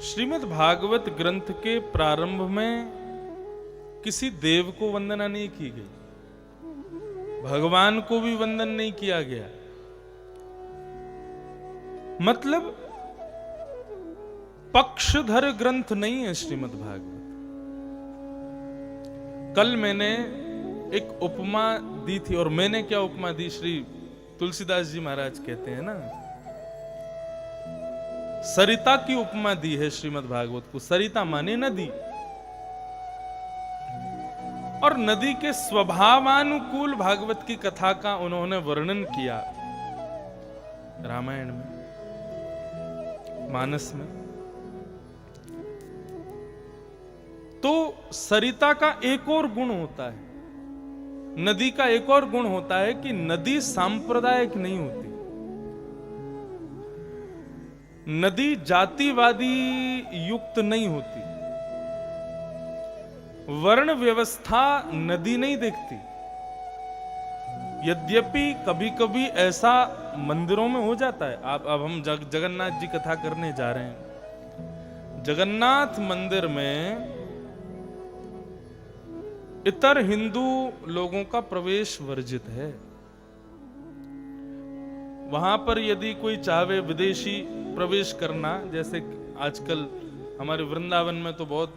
श्रीमद् भागवत ग्रंथ के प्रारंभ में किसी देव को वंदना नहीं की गई, भगवान को भी वंदन नहीं किया गया। मतलब पक्षधर ग्रंथ नहीं है श्रीमद् भागवत। कल मैंने एक उपमा दी थी, और मैंने क्या उपमा दी, श्री तुलसीदास जी महाराज कहते हैं ना, सरिता की उपमा दी है श्रीमद् भागवत को। सरिता माने नदी, और नदी के स्वभावानुकूल भागवत की कथा का उन्होंने वर्णन किया रामायण में, मानस में। तो सरिता का एक और गुण होता है, नदी का एक और गुण होता है कि नदी सांप्रदायिक नहीं होती। नदी जातिवादी युक्त नहीं होती, वर्ण व्यवस्था नदी नहीं देखती। यद्यपि कभी कभी ऐसा मंदिरों में हो जाता है। अब हम जगन्नाथ जी कथा करने जा रहे हैं। जगन्नाथ मंदिर में इतर हिंदू लोगों का प्रवेश वर्जित है। वहां पर यदि कोई चाहे विदेशी प्रवेश करना, जैसे आजकल हमारे वृंदावन में तो बहुत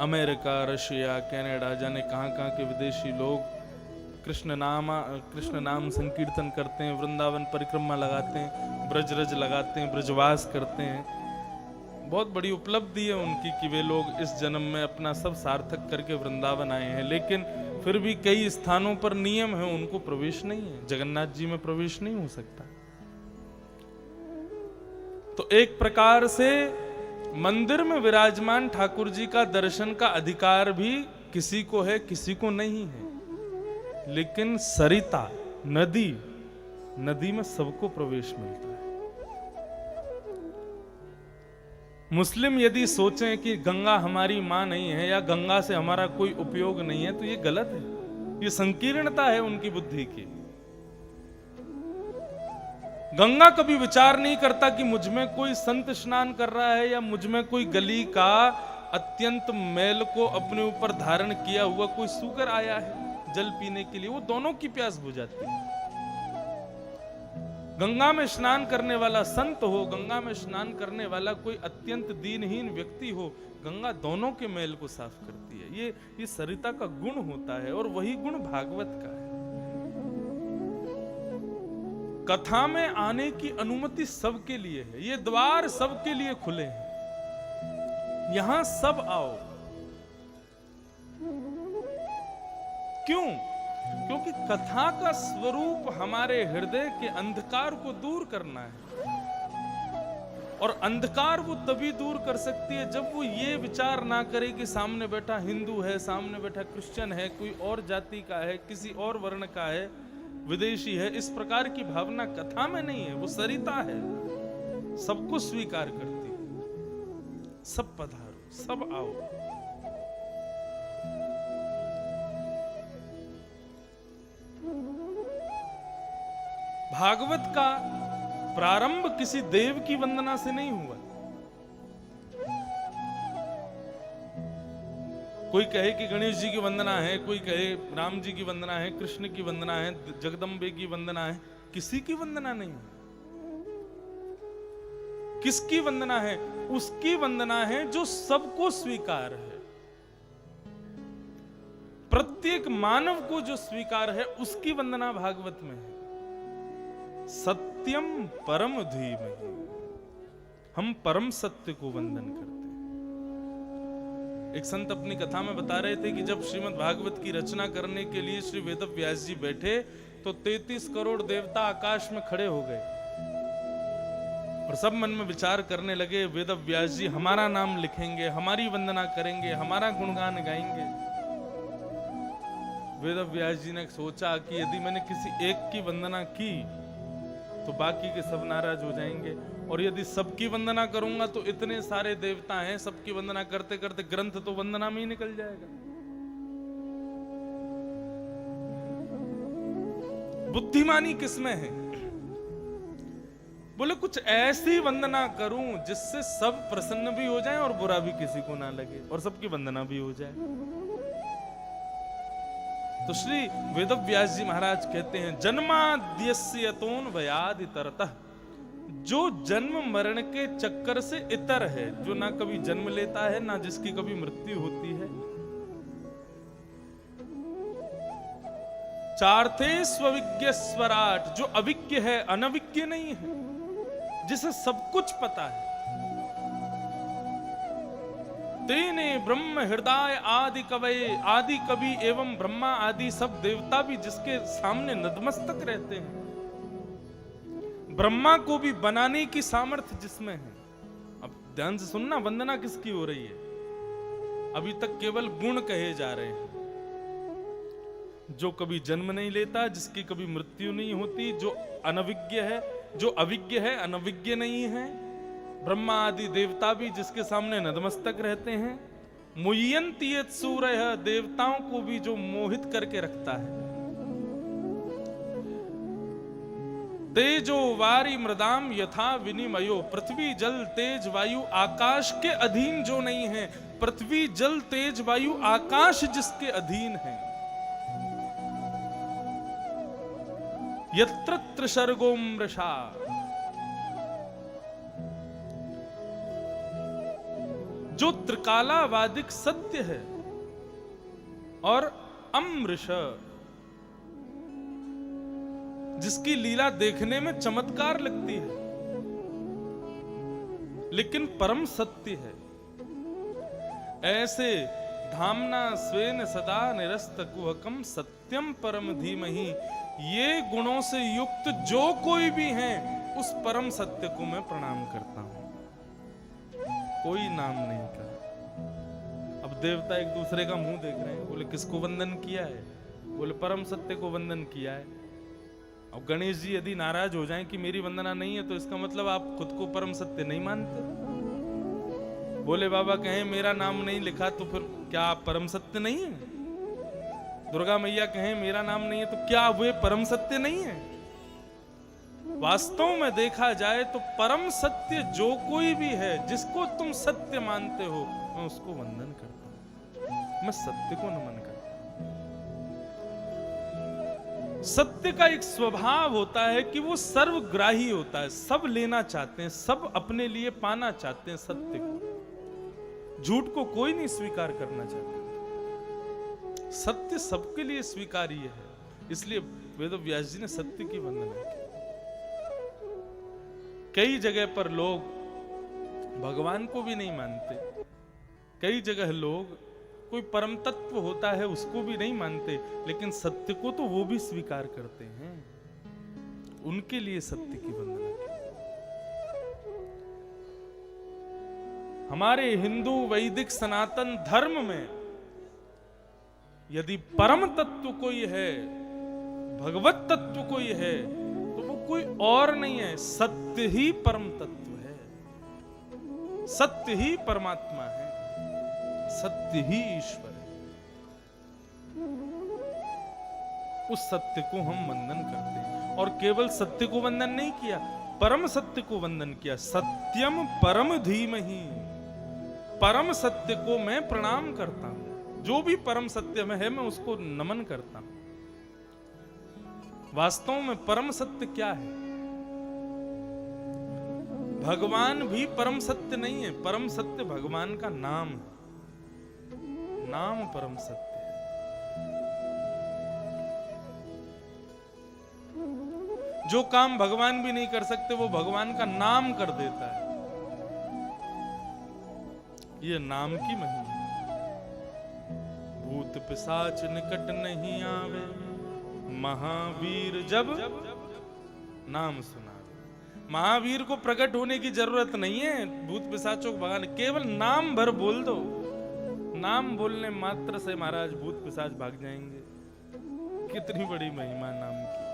अमेरिका, रशिया, कनाडा, जाने कहां कहां के विदेशी लोग कृष्ण नाम संकीर्तन करते हैं, वृंदावन परिक्रमा लगाते हैं, ब्रजरज लगाते हैं, ब्रजवास करते हैं। बहुत बड़ी उपलब्धि है उनकी कि वे लोग इस जन्म में अपना सब सार्थक करके वृंदावन आए हैं। लेकिन फिर भी कई स्थानों पर नियम है, उनको प्रवेश नहीं है। जगन्नाथ जी में प्रवेश नहीं हो सकता। तो एक प्रकार से मंदिर में विराजमान ठाकुर जी का दर्शन का अधिकार भी किसी को है, किसी को नहीं है। लेकिन सरिता नदी में सबको प्रवेश मिलता है। मुस्लिम यदि सोचें कि गंगा हमारी मां नहीं है या गंगा से हमारा कोई उपयोग नहीं है, तो ये गलत है। ये संकीर्णता है उनकी बुद्धि की। गंगा कभी विचार नहीं करता कि मुझ में कोई संत स्नान कर रहा है या मुझ में कोई गली का अत्यंत मैल को अपने ऊपर धारण किया हुआ कोई सूकर आया है जल पीने के लिए। वो दोनों की प्यास बुझाती है। गंगा में स्नान करने वाला संत हो, गंगा में स्नान करने वाला कोई अत्यंत दीनहीन व्यक्ति हो, गंगा दोनों के मैल को साफ करती है। ये सरिता का गुण होता है, और वही गुण भागवत का है। कथा में आने की अनुमति सबके लिए है। ये द्वार सबके लिए खुले हैं, यहां सब आओ। क्यों? क्योंकि कथा का स्वरूप हमारे हृदय के अंधकार को दूर करना है। और अंधकार वो तभी दूर कर सकती है जब वो ये विचार ना करे कि सामने बैठा हिंदू है, सामने बैठा क्रिश्चियन है, कोई और जाति का है, किसी और वर्ण का है, विदेशी है। इस प्रकार की भावना कथा में नहीं है। वो सरिता है, सबको स्वीकार करती है। सब पधारो, सब आओ। भागवत का प्रारंभ किसी देव की वंदना से नहीं हुआ। कोई कहे कि गणेश जी की वंदना है, कोई कहे राम जी की वंदना है, कृष्ण की वंदना है, जगदम्बे की वंदना है। किसी की वंदना नहीं। किसकी वंदना है? उसकी वंदना है जो सबको स्वीकार है। प्रत्येक मानव को जो स्वीकार है, उसकी वंदना भागवत में है। सत्यम परम धीमहि, हम परम सत्य को वंदन करते हैं। एक संत अपनी कथा में बता रहे थे कि जब श्रीमद् भागवत की रचना करने के लिए श्री वेदव्यास जी बैठे, तो 33 करोड़ देवता आकाश में खड़े हो गए और सब मन में विचार करने लगे, वेदव्यास जी हमारा नाम लिखेंगे, हमारी वंदना करेंगे, हमारा गुणगान गाएंगे। वेदव्यास जी ने सोचा कि यदि मैंने किसी एक की वंदना की तो बाकी के सब नाराज हो जाएंगे, और यदि सबकी वंदना करूंगा तो इतने सारे देवता हैं, सबकी वंदना करते करते ग्रंथ तो वंदना में ही निकल जाएगा। बुद्धिमानी किसमें है? बोले कुछ ऐसी वंदना करूं जिससे सब प्रसन्न भी हो जाएं और बुरा भी किसी को ना लगे और सबकी वंदना भी हो जाए। तो श्री वेदव्यास जी महाराज कहते हैं, जन्माद्यस्य यतोन वयादि तरतः, जो जन्म मरण के चक्कर से इतर है, जो ना कभी जन्म लेता है ना जिसकी कभी मृत्यु होती है। चार्थे स्वविज्ञ स्वराट, जो अविज्ञ है, अनविज्ञ नहीं है, जिसे सब कुछ पता है। तेने ब्रह्म हृदय आदि कवये, आदि कवि एवं ब्रह्मा आदि सब देवता भी जिसके सामने नतमस्तक रहते हैं। ब्रह्मा को भी बनाने की सामर्थ्य जिसमें है। अब ध्यान से सुनना, वंदना किसकी हो रही है? अभी तक केवल गुण कहे जा रहे हैं। जो कभी जन्म नहीं लेता, जिसकी कभी मृत्यु नहीं होती, जो अनविज्ञ है, जो अविज्ञ है, अनविज्ञ नहीं है। ब्रह्मा आदि देवता भी जिसके सामने नतमस्तक रहते हैं। मुह्यन्ति यत् सूरयः, देवताओं को भी जो मोहित करके रखता है। तेजो वारी मृदाम यथा विनिमयो, पृथ्वी जल तेज वायु आकाश के अधीन जो नहीं है, पृथ्वी जल तेज वायु आकाश जिसके अधीन है। यत्र त्रिसर्गो मृषा, जो त्रिकालावादिक सत्य है, और अमृष, जिसकी लीला देखने में चमत्कार लगती है लेकिन परम सत्य है। ऐसे धामना स्वेन सदा निरस्त कुहकम सत्यम परम धीमहि, ये गुणों से युक्त जो कोई भी है, उस परम सत्य को मैं प्रणाम करता हूं। कोई नाम नहीं कहा। अब देवता एक दूसरे का मुंह देख रहे हैं, बोले किसको वंदन किया है? बोले परम सत्य को वंदन किया है। अब गणेश जी यदि नाराज हो जाएं कि मेरी वंदना नहीं है, तो इसका मतलब आप खुद को परम सत्य नहीं मानते। बोले बाबा कहें मेरा नाम नहीं लिखा, तो फिर क्या आप परम सत्य नहीं है? दुर्गा मैया कहें मेरा नाम नहीं है, तो क्या वे परम सत्य नहीं है? वास्तव में देखा जाए तो परम सत्य जो कोई भी है, जिसको तुम सत्य मानते हो, मैं उसको वंदन करता हूं, मैं सत्य को नमन करता हूं। सत्य का एक स्वभाव होता है कि वो सर्वग्राही होता है, सब लेना चाहते हैं, सब अपने लिए पाना चाहते हैं सत्य को। झूठ को कोई नहीं स्वीकार करना चाहता। सत्य सबके लिए स्वीकार्य है, इसलिए वेदव्यास जी ने सत्य की वंदना की। कई जगह पर लोग भगवान को भी नहीं मानते, कई जगह लोग कोई परम तत्व होता है उसको भी नहीं मानते, लेकिन सत्य को तो वो भी स्वीकार करते हैं। उनके लिए सत्य की वंदना की। हमारे हिंदू वैदिक सनातन धर्म में यदि परम तत्व कोई है, भगवत तत्व कोई है, तो वो कोई और नहीं है, सत्य ही परम तत्व है, सत्य ही परमात्मा है, सत्य ही ईश्वर है। उस सत्य को हम वंदन करते हैं, और केवल सत्य को वंदन नहीं किया, परम सत्य को वंदन किया। सत्यम परम धीमहि, परम सत्य को मैं प्रणाम करता हूं। जो भी परम सत्य में है, मैं उसको नमन करता हूं। वास्तव में परम सत्य क्या है? भगवान भी परम सत्य नहीं है, परम सत्य भगवान का नाम है, नाम परम सत्य है। जो काम भगवान भी नहीं कर सकते, वो भगवान का नाम कर देता है। ये नाम की महिमा। भूत पिशाच निकट नहीं आवे, महावीर जब नाम सुना। महावीर को प्रकट होने की जरूरत नहीं है भूत पिशाचों को भगाने, केवल नाम भर बोल दो। नाम बोलने मात्र से महाराज भूत पिशाच भाग जाएंगे। कितनी बड़ी महिमा नाम की।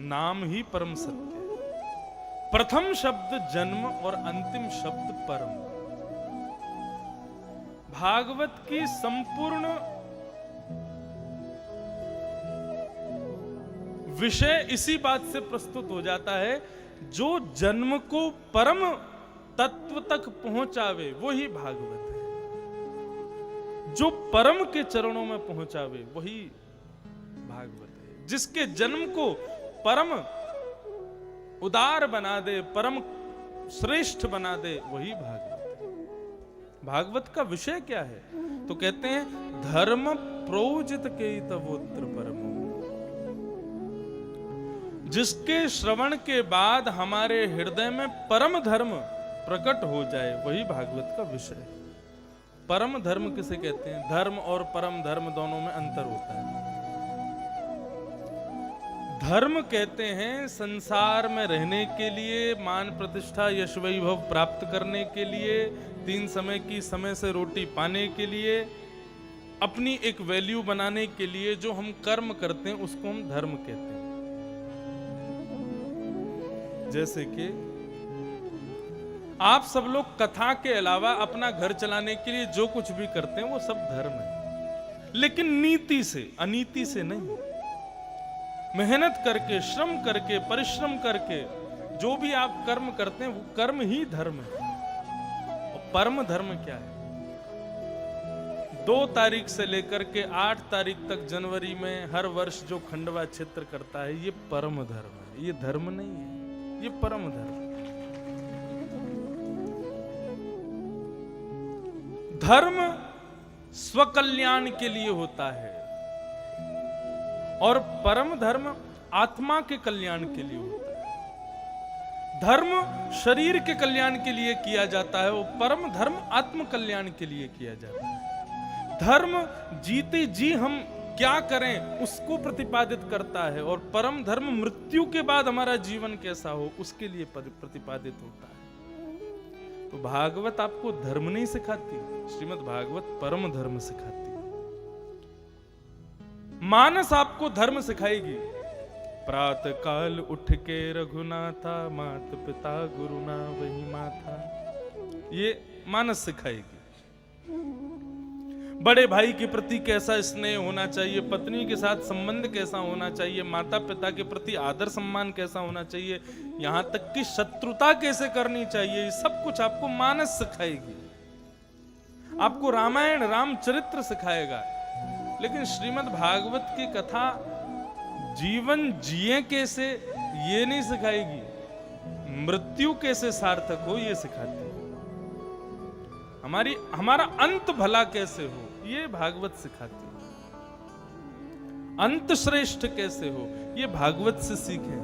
नाम ही परम सत्य है। प्रथम शब्द जन्म और अंतिम शब्द परम। भागवत की संपूर्ण विषय इसी बात से प्रस्तुत हो जाता है, जो जन्म को परम तत्व तक पहुंचावे वही भागवत है। जो परम के चरणों में पहुंचावे वही भागवत है। जिसके जन्म को परम उदार बना दे, परम श्रेष्ठ बना दे, वही भागवत है। भागवत का विषय क्या है? तो कहते हैं धर्म प्रोजित के तवोत्र परमो। जिसके श्रवण के बाद हमारे हृदय में परम धर्म प्रकट हो जाए वही भागवत का विषय है। परम धर्म किसे कहते हैं? धर्म और परम धर्म दोनों में अंतर होता है। धर्म कहते हैं संसार में रहने के लिए, मान प्रतिष्ठा यश वैभव प्राप्त करने के लिए, 3 समय की समय से रोटी पाने के लिए, अपनी एक वैल्यू बनाने के लिए जो हम कर्म करते हैं उसको हम धर्म कहते हैं। जैसे कि आप सब लोग कथा के अलावा अपना घर चलाने के लिए जो कुछ भी करते हैं वो सब धर्म है, लेकिन नीति से, अनीति से नहीं। मेहनत करके, श्रम करके, परिश्रम करके जो भी आप कर्म करते हैं वो कर्म ही धर्म है। और परम धर्म क्या है? 2 तारीख से लेकर के 8 तारीख तक जनवरी में हर वर्ष जो खंडवा क्षेत्र करता है ये परम धर्म है। ये धर्म नहीं है, ये परम धर्म। धर्म स्वकल्याण के लिए होता है और परम धर्म आत्मा के कल्याण के लिए होता है। धर्म शरीर के कल्याण के लिए किया जाता है और परम धर्म आत्म कल्याण के लिए किया जाता है। धर्म जीते जी हम क्या करें उसको प्रतिपादित करता है और परम धर्म मृत्यु के बाद हमारा जीवन कैसा हो उसके लिए प्रतिपादित होता है। तो भागवत आपको धर्म नहीं सिखाती, श्रीमद् भागवत परम धर्म सिखाती। मानस आपको धर्म सिखाएगी। प्रातः काल उठ के रघुनाथा, मात पिता गुरु ना वही माथा, ये मानस सिखाएगी। बड़े भाई के प्रति कैसा स्नेह होना चाहिए, पत्नी के साथ संबंध कैसा होना चाहिए, माता पिता के प्रति आदर सम्मान कैसा होना चाहिए, यहां तक कि शत्रुता कैसे करनी चाहिए, ये सब कुछ आपको मानस सिखाएगी। आपको रामायण रामचरित्र सिखाएगा। लेकिन श्रीमद् भागवत की कथा जीवन जिए कैसे ये नहीं सिखाएगी, मृत्यु कैसे सार्थक हो ये सिखाती है। हमारा अंत भला कैसे हो ये भागवत सिखाती है। अंत श्रेष्ठ कैसे हो ये भागवत से सीखे।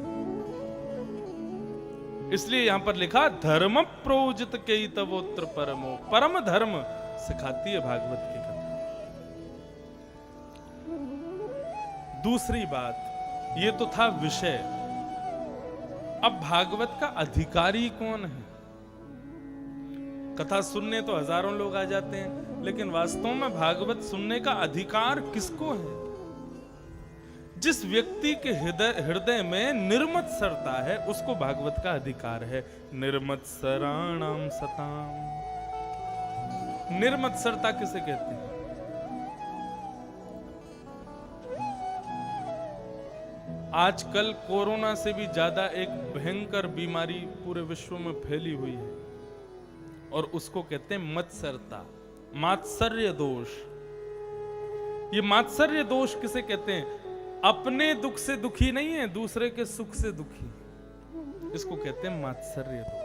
इसलिए यहां पर लिखा धर्म प्रोजित के तवोत्र परमो। परम धर्म सिखाती है भागवत की कथा। दूसरी बात, ये तो था विषय। अब भागवत का अधिकारी कौन है? कथा सुनने तो हजारों लोग आ जाते हैं, लेकिन वास्तव में भागवत सुनने का अधिकार किसको है? जिस व्यक्ति के हृदय में निर्मत्सरता है उसको भागवत का अधिकार है। निर्मत्सराणाम सताम। निर्मत्सरता किसे कहते हैं? आजकल कोरोना से भी ज्यादा एक भयंकर बीमारी पूरे विश्व में फैली हुई है और उसको कहते हैं मत्सरता, मात्सर्य दोष। ये मात्सर्य दोष किसे कहते हैं? अपने दुख से दुखी नहीं है, दूसरे के सुख से दुखी, इसको कहते हैं मात्सर्य दोष।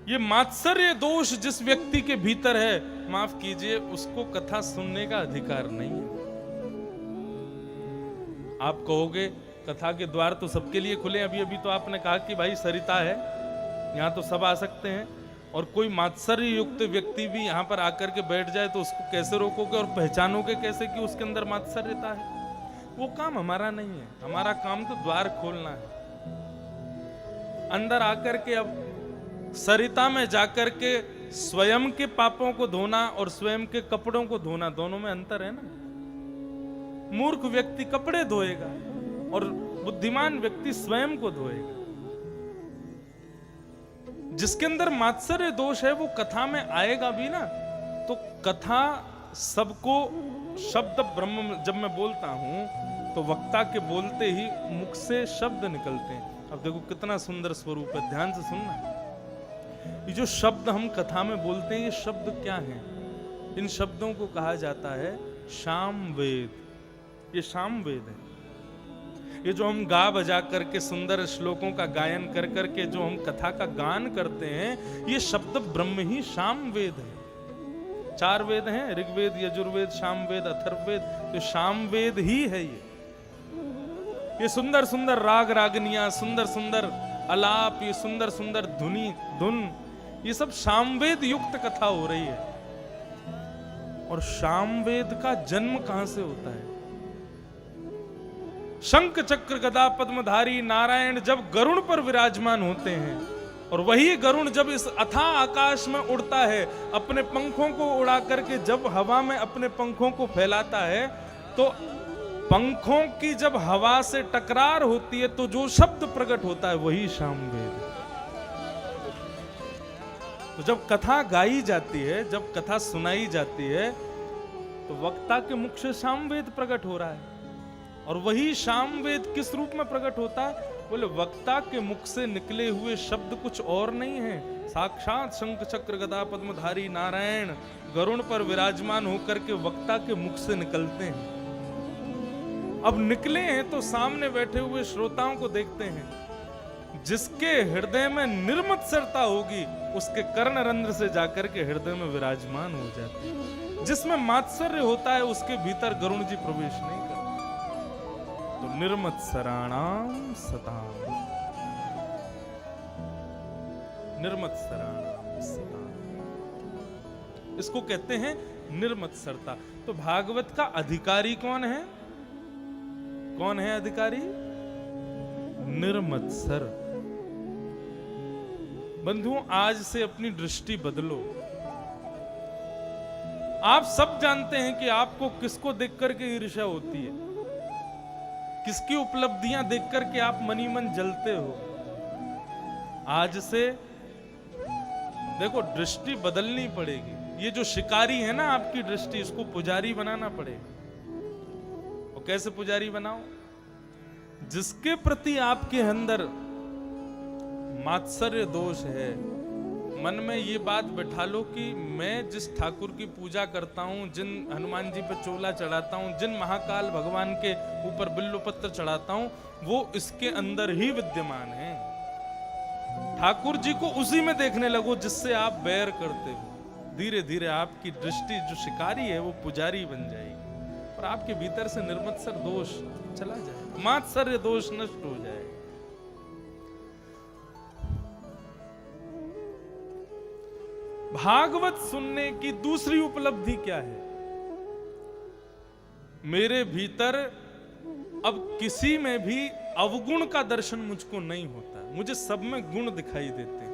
ये मात्सर्य दोष जिस व्यक्ति के भीतर है, माफ कीजिए, उसको कथा सुनने का अधिकार नहीं है। आप कहोगे कथा के द्वार तो सबके लिए खुले। अभी अभी तो आपने कहा कि भाई सरिता है, यहां तो सब आ सकते हैं, और कोई मात्सर्य युक्त व्यक्ति भी यहां पर आकर के बैठ जाए तो उसको कैसे रोकोगे और पहचानोगे कैसे कि उसके अंदर मात्सर्यता है? वो काम हमारा नहीं है। हमारा काम तो द्वार खोलना है। अंदर आकर के अब सरिता में जाकर के स्वयं के पापों को धोना और स्वयं के कपड़ों को धोना, दोनों में अंतर है ना। मूर्ख व्यक्ति कपड़े धोएगा और बुद्धिमान व्यक्ति स्वयं को धोएगा। जिसके अंदर मात्सर्य दोष है वो कथा में आएगा भी ना, तो कथा सबको शब्द ब्रह्म जब मैं बोलता हूं तो वक्ता के बोलते ही मुख से शब्द निकलते हैं। अब देखो कितना सुंदर स्वरूप है, ध्यान से सुनना। ये जो शब्द हम कथा में बोलते हैं, ये शब्द क्या हैं? इन शब्दों को कहा जाता है शाम वेद। ये शाम वेद है। ये जो हम गा बजा करके सुंदर श्लोकों का गायन कर करके जो हम कथा का गान करते हैं, ये शब्द ब्रह्म ही शाम वेद है। 4 वेद हैं, ऋग्वेद, यजुर्वेद, सामवेद, अथर्ववेद। तो साम वेद ही है ये सुंदर सुंदर राग रागनियां, सुंदर सुंदर अलाप, ये सुंदर सुंदर धुन, ये सब सामवेद युक्त कथा हो रही है। और सामवेद का जन्म कहां से होता है? शंख चक्र गदा पद्मधारी नारायण जब गरुड़ पर विराजमान होते हैं, और वही गरुड़ जब इस अथाह आकाश में उड़ता है, अपने पंखों को उड़ा करके जब हवा में अपने पंखों को फैलाता है, तो पंखों की जब हवा से टकरार होती है तो जो शब्द प्रकट होता है वही सामवेद। तो जब कथा गाई जाती है, जब कथा सुनाई जाती है, तो वक्ता के मुख से सामवेद प्रकट हो रहा है। और वही सामवेद किस रूप में प्रकट होता है? बोले वक्ता के मुख से निकले हुए शब्द कुछ और नहीं है, साक्षात शंख चक्र गदा पद्मधारी नारायण गरुड़ पर विराजमान होकर के वक्ता के मुख से निकलते हैं। अब निकले हैं तो सामने बैठे हुए श्रोताओं को देखते हैं, जिसके हृदय में निर्मत्सरता होगी उसके कर्ण रंध्र से जाकर के हृदय में विराजमान हो जाते हैं। जिसमें मात्सर्य होता है उसके भीतर गरुड़ जी प्रवेश नहीं करते। तो निर्मत्सराणाम सताम, निर्मत्सराणाम सताम, इसको कहते हैं निर्मत्सरता। तो भागवत का अधिकारी कौन है? कौन है अधिकारी? निर्मत्सर। बंधुओं, आज से अपनी दृष्टि बदलो। आप सब जानते हैं कि आपको किसको देख करके ईर्ष्या होती है, किसकी उपलब्धियां देख करके आप मनी मन जलते हो। आज से देखो, दृष्टि बदलनी पड़ेगी। ये जो शिकारी है ना आपकी दृष्टि, इसको पुजारी बनाना पड़ेगा। और कैसे पुजारी बनाओ? जिसके प्रति आपके अंदर मात्सर्य दोष है, मन में ये बात बैठा लो कि मैं जिस ठाकुर की पूजा करता हूं, जिन हनुमान जी पे चोला चढ़ाता हूं, जिन महाकाल भगवान के ऊपर बिल्वपत्र चढ़ाता हूं, वो इसके अंदर ही विद्यमान है। ठाकुर जी को उसी में देखने लगो जिससे आप बैर करते हो। धीरे धीरे आपकी दृष्टि जो शिकारी है वो पुजारी बन जाएगी, और आपके भीतर से निर्मत्सर दोष चला जाएगा, मात्सर्य दोष नष्ट हो जाएगा। भागवत सुनने की दूसरी उपलब्धि क्या है? मेरे भीतर अब किसी में भी अवगुण का दर्शन मुझको नहीं होता, मुझे सब में गुण दिखाई देते हैं।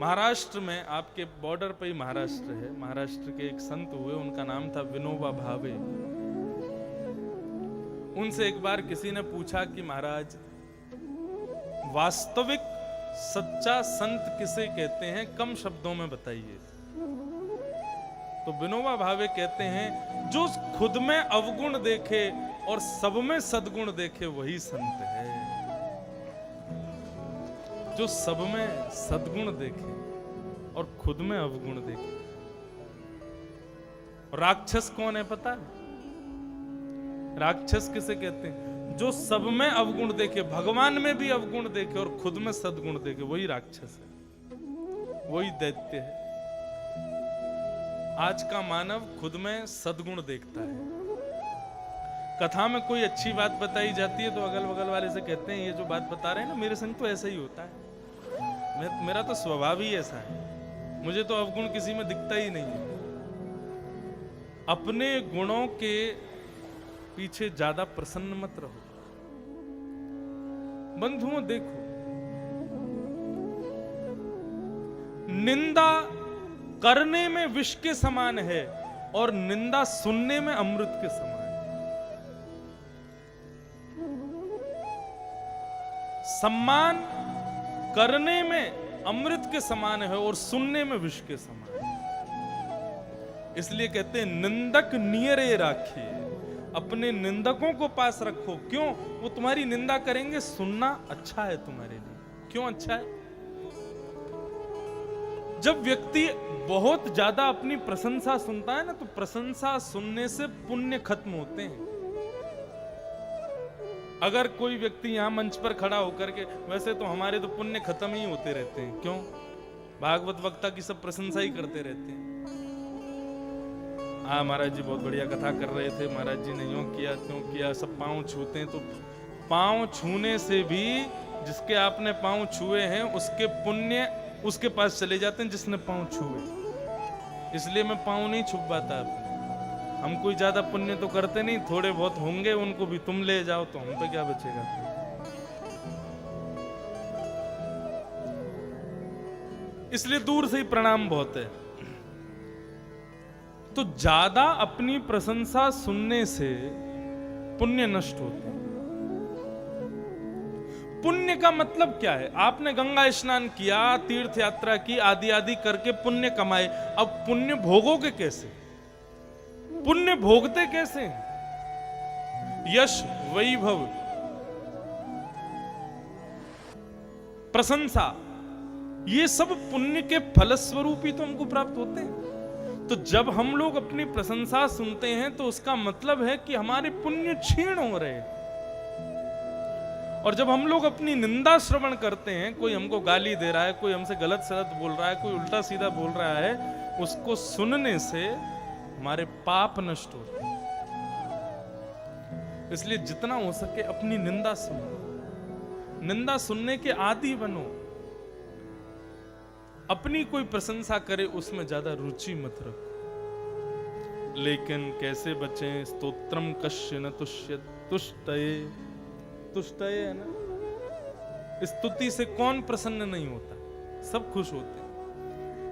महाराष्ट्र में, आपके बॉर्डर पे ही महाराष्ट्र है, महाराष्ट्र के एक संत हुए, उनका नाम था विनोबा भावे। उनसे एक बार किसी ने पूछा कि महाराज, वास्तविक सच्चा संत किसे कहते हैं, कम शब्दों में बताइए। तो विनोबा भावे कहते हैं, जो खुद में अवगुण देखे और सब में सद्गुण देखे वही संत है। जो सब में सद्गुण देखे और खुद में अवगुण देखे। राक्षस कौन है पता है? राक्षस किसे कहते हैं? जो सब में अवगुण देखे, भगवान में भी अवगुण देखे और खुद में सद्गुण देखे, वही राक्षस है, वही दैत्य है। आज का मानव खुद में सद्गुण देखता है। कथा में कोई अच्छी बात बताई जाती है तो अगल बगल वाले से कहते हैं, ये जो बात बता रहे हैं ना, मेरे संग तो ऐसा ही होता है, मेरा तो स्वभाव ही ऐसा है, मुझे तो अवगुण किसी में दिखता ही नहीं है। अपने गुणों के पीछे ज्यादा प्रसन्न मत रहो। बंधुओं देखो, निंदा करने में विष के समान है और निंदा सुनने में अमृत के समान है। सम्मान करने में अमृत के समान है और सुनने में विष के समान है। इसलिए कहते हैं निंदक नियरे राखे, अपने निंदकों को पास रखो। क्यों? वो तुम्हारी निंदा करेंगे, सुनना अच्छा है तुम्हारे लिए। क्यों अच्छा है? जब व्यक्ति बहुत ज्यादा अपनी प्रशंसा सुनता है ना, तो प्रशंसा सुनने से पुण्य खत्म होते हैं। अगर कोई व्यक्ति यहां मंच पर खड़ा होकर के, वैसे तो हमारे तो पुण्य खत्म ही होते रहते हैं। क्यों? भागवत वक्ता की सब प्रशंसा ही करते रहते हैं। हाँ महाराज जी बहुत बढ़िया कथा कर रहे थे, महाराज जी ने यूं किया त्यों किया, सब पांव छूते हैं। तो पांव छूने से भी जिसके आपने पांव छुए हैं उसके पुण्य उसके पास चले जाते हैं जिसने पांव छुए। इसलिए मैं पांव नहीं छुपाता अपने। हम कोई ज्यादा पुण्य तो करते नहीं, थोड़े बहुत होंगे, उनको भी तुम ले जाओ तो हम पे क्या बचेगा। इसलिए दूर से ही प्रणाम बहुत है। तो ज्यादा अपनी प्रशंसा सुनने से पुण्य नष्ट होते हैं। पुण्य का मतलब क्या है? आपने गंगा स्नान किया, तीर्थ यात्रा की, आदि आदि करके पुण्य कमाए। अब पुण्य भोगोगे कैसे? पुण्य भोगते कैसे? यश, वैभव, प्रशंसा, ये सब पुण्य के फलस्वरूप ही तो हमको प्राप्त होते हैं। तो जब हम लोग अपनी प्रशंसा सुनते हैं तो उसका मतलब है कि हमारे पुण्य क्षीण हो रहे हैं। और जब हम लोग अपनी निंदा श्रवण करते हैं, कोई हमको गाली दे रहा है, कोई हमसे गलत सलत बोल रहा है, कोई उल्टा सीधा बोल रहा है, उसको सुनने से हमारे पाप नष्ट होते हैं। इसलिए जितना हो सके अपनी निंदा सुनो, निंदा सुनने के आदी बनो। अपनी कोई प्रशंसा करे उसमें ज्यादा रुचि मत रखो। लेकिन कैसे बचें? स्तोत्रम कश्य न तुष्यत तुष्टये, तुष्टये है ना, स्तुति से कौन प्रसन्न नहीं होता? सब खुश होते हैं।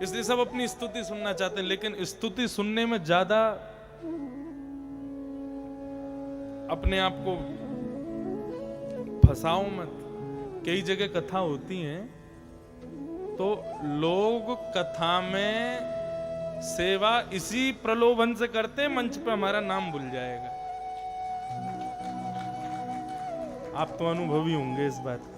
इसलिए सब अपनी स्तुति सुनना चाहते हैं, लेकिन स्तुति सुनने में ज्यादा अपने आप को फंसाओ मत। कई जगह कथा होती हैं तो लोग कथा में सेवा इसी प्रलोभन से करते हैं, मंच पे हमारा नाम भूल जाएगा। आप तो अनुभवी होंगे इस बात का।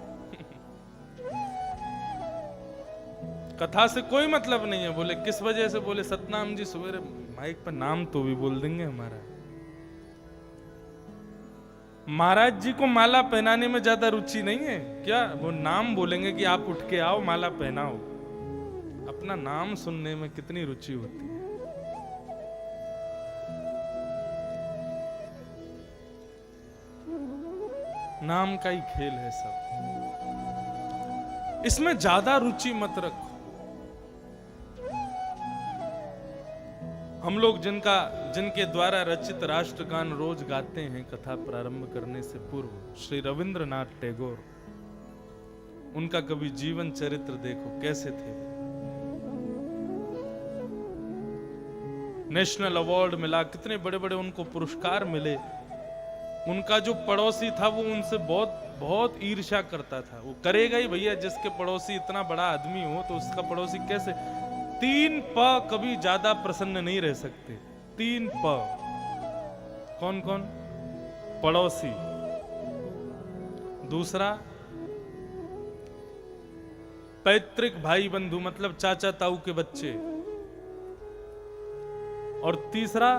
कथा से कोई मतलब नहीं है। बोले किस वजह से? बोले सतनाम जी सवेरे माइक पर नाम तो भी बोल देंगे हमारा। महाराज जी को माला पहनाने में ज्यादा रुचि नहीं है क्या? वो नाम बोलेंगे कि आप उठ के आओ माला पहनाओ। अपना नाम सुनने में कितनी रुचि होती है। नाम का ही खेल है सब, इसमें ज्यादा रुचि मत रखो। हम लोग जिनके द्वारा रचित राष्ट्रगान रोज गाते हैं कथा प्रारंभ करने से पूर्व, श्री रविंद्रनाथ टैगोर, उनका कभी जीवन चरित्र देखो कैसे थे। नेशनल अवार्ड मिला, कितने बड़े बड़े उनको पुरस्कार मिले। उनका जो पड़ोसी था वो उनसे बहुत बहुत ईर्ष्या करता था। वो करेगा ही भैया, जिसके पड़ोसी इतना बड़ा आदमी हो तो उसका पड़ोसी कैसे। 3 प कभी ज्यादा प्रसन्न नहीं रह सकते। 3 प कौन कौन? पड़ोसी, दूसरा पैतृक भाई बंधु मतलब चाचा ताऊ के बच्चे, और तीसरा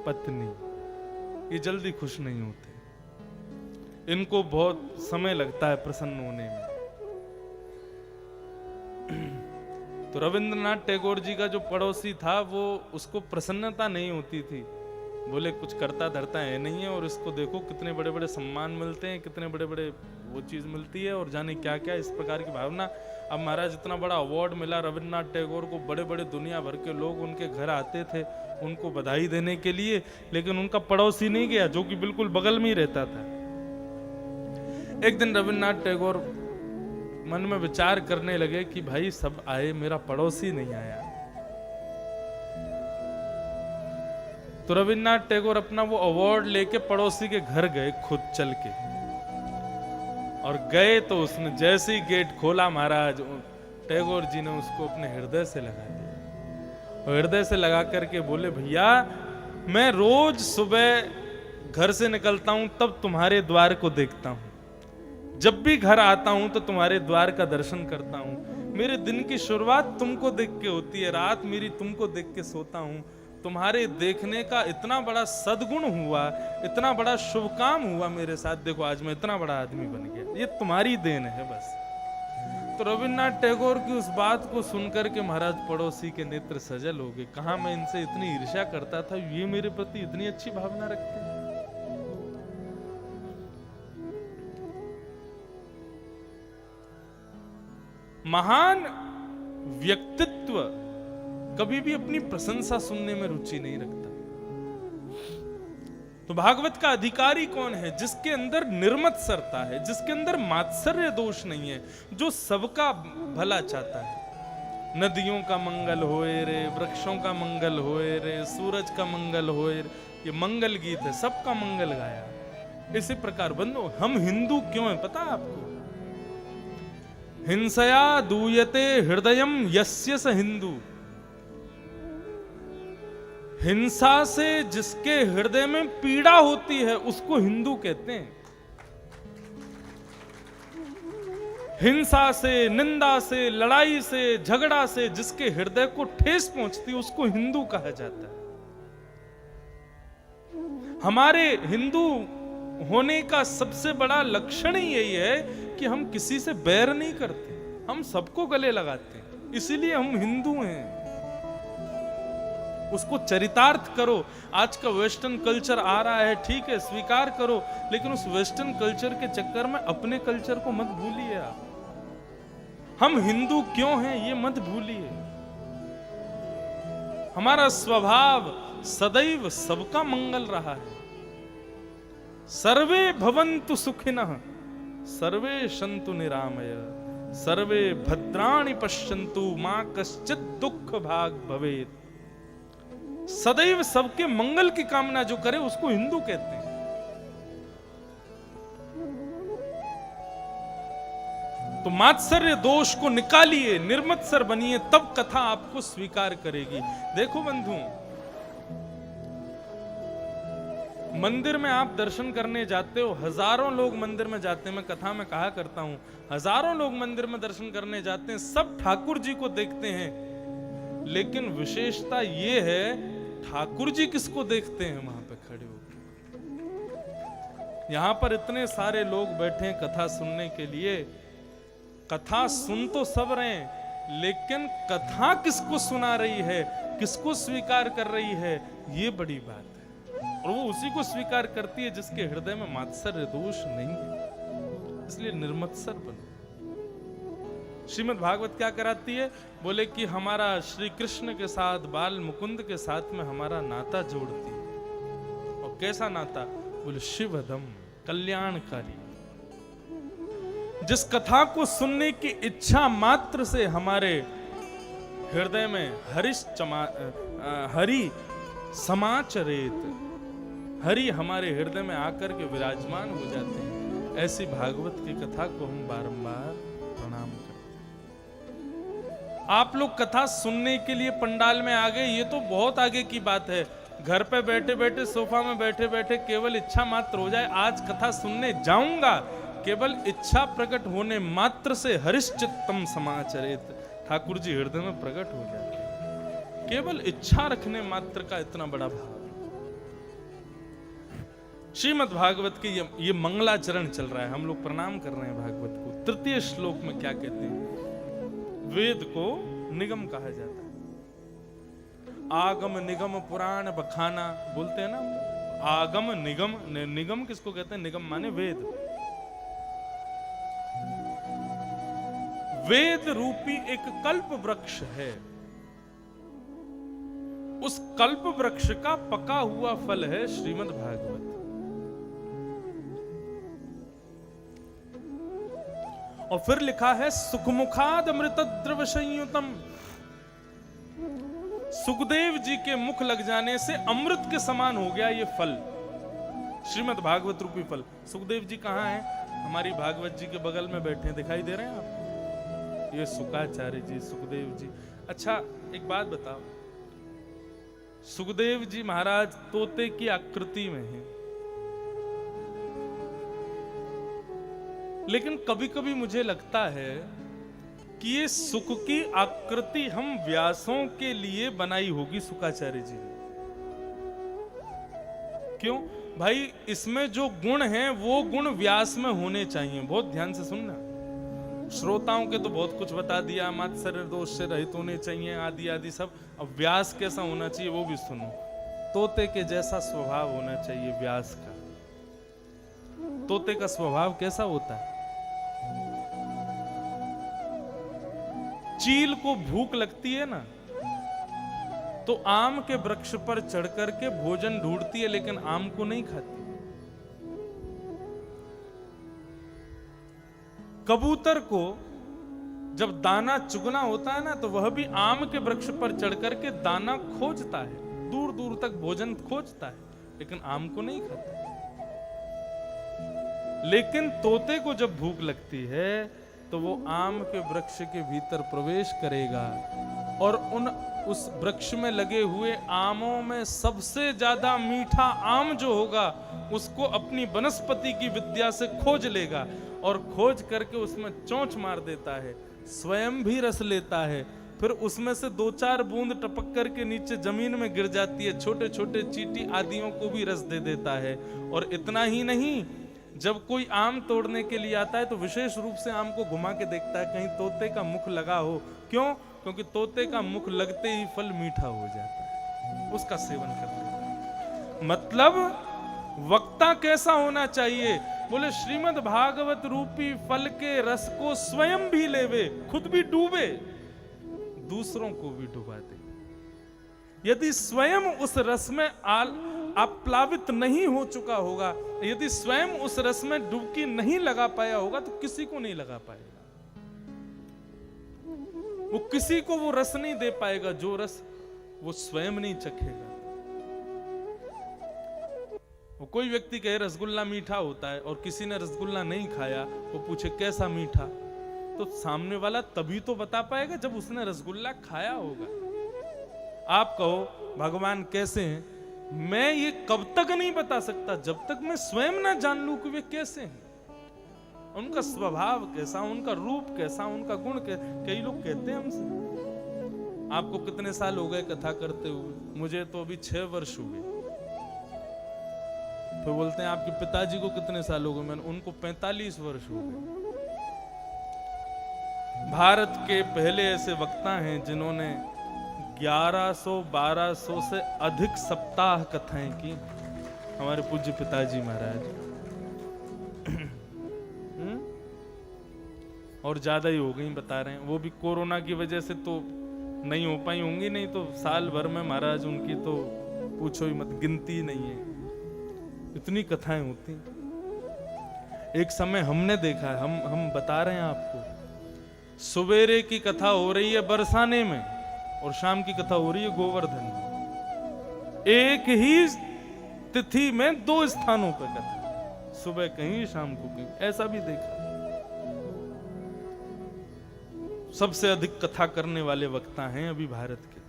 पत्नी। ये जल्दी खुश नहीं होते, इनको बहुत समय लगता है प्रसन्न होने में। तो रविंद्रनाथ टैगोर जी का जो पड़ोसी था वो उसको प्रसन्नता नहीं होती थी। बोले कुछ करता धरता है नहीं है, और इसको देखो कितने बड़े बड़े सम्मान मिलते हैं, कितने बड़े बड़े वो चीज मिलती है, और जाने क्या क्या, इस प्रकार की भावना। अब महाराज इतना बड़ा अवार्ड मिला रविंद्रनाथ टैगोर को, बड़े बड़े दुनिया भर के लोग उनके घर आते थे उनको बधाई देने के लिए, लेकिन उनका पड़ोसी नहीं गया जो कि बिल्कुल बगल में ही रहता था। एक दिन रविंद्रनाथ टैगोर मन में विचार करने लगे कि भाई सब आए, मेरा पड़ोसी नहीं आया। तो रविंद्रनाथ टैगोर अपना वो अवार्ड लेके पड़ोसी के घर गए खुद चल के, और गए तो उसने जैसे ही गेट खोला महाराज टैगोर जी ने उसको अपने हृदय से लगा दिया। और हृदय से लगा करके बोले, भैया मैं रोज सुबह घर से निकलता हूं तब तुम्हारे द्वार को देखता हूं, जब भी घर आता हूं तो तुम्हारे द्वार का दर्शन करता हूं। मेरे दिन की शुरुआत तुमको देख के होती है, रात मेरी तुमको देख के सोता हूं। तुम्हारे देखने का इतना बड़ा सद्गुण हुआ, इतना बड़ा शुभ काम हुआ मेरे साथ। देखो आज मैं इतना बड़ा आदमी बन गया, ये तुम्हारी देन है बस। तो रविन्द्रनाथ टैगोर की उस बात को सुनकर के महाराज पड़ोसी के नेत्र सजल हो गए। कहा मैं इनसे इतनी ईर्ष्या करता था, ये मेरे प्रति इतनी अच्छी भावना रखते हैं। महान व्यक्तित्व कभी भी अपनी प्रशंसा सुनने में रुचि नहीं रखता। तो भागवत का अधिकारी कौन है? जिसके अंदर निर्मत्सरता है, जिसके अंदर मात्सर्य दोष नहीं है, जो सबका भला चाहता है। नदियों का मंगल होए रे, वृक्षों का मंगल होए रे, सूरज का मंगल होए रे, ये मंगल गीत है, सबका मंगल गाया। इसी प्रकार बंधु, हम हिंदू क्यों हैं पता है आपको? हिंसया दूयते हृदयम यस्य स हिंदू। हिंसा से जिसके हृदय में पीड़ा होती है उसको हिंदू कहते हैं। हिंसा से, निंदा से, लड़ाई से, झगड़ा से जिसके हृदय को ठेस पहुंचती है उसको हिंदू कहा जाता है। हमारे हिंदू होने का सबसे बड़ा लक्षण ही यही है कि हम किसी से बैर नहीं करते, हम सबको गले लगाते हैं, इसीलिए हम हिंदू हैं। उसको चरितार्थ करो। आज का वेस्टर्न कल्चर आ रहा है, ठीक है, स्वीकार करो, लेकिन उस वेस्टर्न कल्चर के चक्कर में अपने कल्चर को मत भूलिए। आप हम हिंदू क्यों हैं ये मत भूलिए। हमारा स्वभाव सदैव सबका मंगल रहा है। सर्वे भवन्तु सुखिनः, सर्वे सन्तु निरामय, सर्वे भद्राणि पश्यन्तु, मा कश्चित् दुःख भाग् भवेत्। सदैव सबके मंगल की कामना जो करे उसको हिंदू कहते हैं। तो मात्सर्य दोष को निकालिए, निर्मत्सर बनिए, तब कथा आपको स्वीकार करेगी। देखो बंधु, मंदिर में आप दर्शन करने जाते हो, हजारों लोग मंदिर में जाते हैं। मैं कथा में कहा करता हूं, हजारों लोग मंदिर में दर्शन करने जाते हैं, सब ठाकुर जी को देखते हैं, लेकिन विशेषता ये है ठाकुर जी किसको देखते हैं वहां पे खड़े होकर। यहां पर इतने सारे लोग बैठे हैं कथा सुनने के लिए। कथा सुन तो सब रहे हैं, लेकिन कथा किसको सुना रही है, किसको स्वीकार कर रही है, ये बड़ी बात है। और वो उसी को स्वीकार करती है जिसके हृदय में मात्सर्य दोष नहीं है। इसलिए निर्मत्सर बनो। श्रीमद् भागवत क्या कराती है? बोले कि हमारा श्री कृष्ण के साथ, बाल मुकुंद के साथ में हमारा नाता जोड़ती है। और कैसा नाता? बोले शिवदम, कल्याणकारी। जिस कथा को सुनने की इच्छा मात्र से हमारे हृदय में हरि समाचरेत, हरि हमारे हृदय में आकर के विराजमान हो जाते हैं, ऐसी भागवत की कथा को हम बारंबार प्रणाम करते हैं। आप लोग कथा सुनने के लिए पंडाल में आ गए, ये तो बहुत आगे की बात है। घर पे बैठे बैठे, सोफा में बैठे बैठे केवल इच्छा मात्र हो जाए आज कथा सुनने जाऊंगा, केवल इच्छा प्रकट होने मात्र से हरिश्चित्तम समाचरित, ठाकुर जी हृदय में प्रकट हो जाते हैं। केवल इच्छा रखने मात्र का इतना बड़ा भाव। श्रीमद् भागवत के ये मंगलाचरण चल रहा है, हम लोग प्रणाम कर रहे हैं भागवत को। तृतीय श्लोक में क्या कहते हैं? वेद को निगम कहा जाता है। आगम निगम पुराण बखाना बोलते हैं ना। आगम निगम, निगम किसको कहते हैं? निगम माने वेद। वेद रूपी एक कल्प वृक्ष है, उस कल्प वृक्ष का पका हुआ फल है श्रीमद् भागवत। और फिर लिखा है सुखमुखाद अमृत द्रव संयुतम। सुखदेव जी के मुख लग जाने से अमृत के समान हो गया ये फल, श्रीमद् भागवत रूपी फल। सुखदेव जी कहाँ हैं? हमारी भागवत जी के बगल में बैठे हैं, दिखाई दे रहे हैं आपको? ये सुखाचार्य जी, सुखदेव जी। अच्छा एक बात बताओ, सुखदेव जी महाराज तोते की आकृति में हैं, लेकिन कभी कभी मुझे लगता है कि ये सुख की आकृति हम व्यासों के लिए बनाई होगी, शुक्राचार्य जी ने। क्यों भाई? इसमें जो गुण हैं वो गुण व्यास में होने चाहिए। बहुत ध्यान से सुनना। श्रोताओं के तो बहुत कुछ बता दिया, मात्सर्य दोष से रहित होने चाहिए, आदि आदि सब। अब व्यास कैसा होना चाहिए वो भी सुनो। तोते के जैसा स्वभाव होना चाहिए व्यास का। तोते का स्वभाव कैसा होता है? चील को भूख लगती है ना, तो आम के वृक्ष पर चढ़ करके भोजन ढूंढती है, लेकिन आम को नहीं खाती। कबूतर को जब दाना चुगना होता है ना, तो वह भी आम के वृक्ष पर चढ़ करके दाना खोजता है, दूर दूर तक भोजन खोजता है, लेकिन आम को नहीं खाता। लेकिन तोते को जब भूख लगती है तो वो आम के वृक्ष के भीतर प्रवेश करेगा और उस वृक्ष में लगे हुए आमों में सबसे ज्यादा मीठा आम जो होगा उसको अपनी वनस्पति की विद्या से खोज लेगा और खोज करके उसमें चोंच मार देता है, स्वयं भी रस लेता है, फिर उसमें से 2-4 बूंद टपक करके नीचे जमीन में गिर जाती है, छोटे छोटे चींटी आदियों को भी रस दे देता है। और इतना ही नहीं, जब कोई आम तोड़ने के लिए आता है तो विशेष रूप से आम को घुमा के देखता है कहीं तोते का मुख लगा हो। क्यों? क्योंकि तोते का मुख लगते ही फल मीठा हो जाता है, उसका सेवन करते हैं। मतलब वक्ता कैसा होना चाहिए? बोले श्रीमद् भागवत रूपी फल के रस को स्वयं भी लेवे, खुद भी डूबे, दूसरों को भी डुबा दे। यदि स्वयं उस रस में आप्लावित नहीं हो चुका होगा, यदि स्वयं उस रस में डुबकी नहीं लगा पाया होगा, तो किसी को नहीं लगा पाएगा। वो किसी को वो रस नहीं दे पाएगा जो रस वो स्वयं नहीं चखेगा। वो कोई व्यक्ति कहे रसगुल्ला मीठा होता है और किसी ने रसगुल्ला नहीं खाया, वो पूछे कैसा मीठा, तो सामने वाला तभी तो बता पाएगा जब उसने रसगुल्ला खाया होगा। आप कहो भगवान कैसे हैं, मैं ये कब तक नहीं बता सकता जब तक मैं स्वयं ना जान लूं कि वे कैसे हैं, उनका स्वभाव कैसा, उनका रूप कैसा, उनका गुण कैसा। कई लोग कहते हैं हमसे, आपको कितने साल हो गए कथा करते हुए? मुझे तो अभी 6 वर्ष हुए। फिर बोलते हैं आपके पिताजी को कितने साल हो गए? मैंने उनको 45 वर्ष हो गए। भारत के पहले ऐसे वक्ता हैं जिन्होंने 1100-1200 से अधिक सप्ताह कथाएं की, हमारे पूज्य पिताजी महाराज। और ज्यादा ही हो गई बता रहे हैं, वो भी कोरोना की वजह से तो नहीं हो पाई होंगी, नहीं तो साल भर में महाराज उनकी तो पूछो ही मत, गिनती नहीं है, इतनी कथाएं होती। एक समय हमने देखा है, हम बता रहे हैं आपको, सवेरे की कथा हो रही है बरसाने में और शाम की कथा हो रही है गोवर्धन में। एक ही तिथि में 2 स्थानों पर कथा, सुबह कहीं शाम को कहीं, ऐसा भी देखा। सबसे अधिक कथा करने वाले वक्ता हैं अभी भारत के।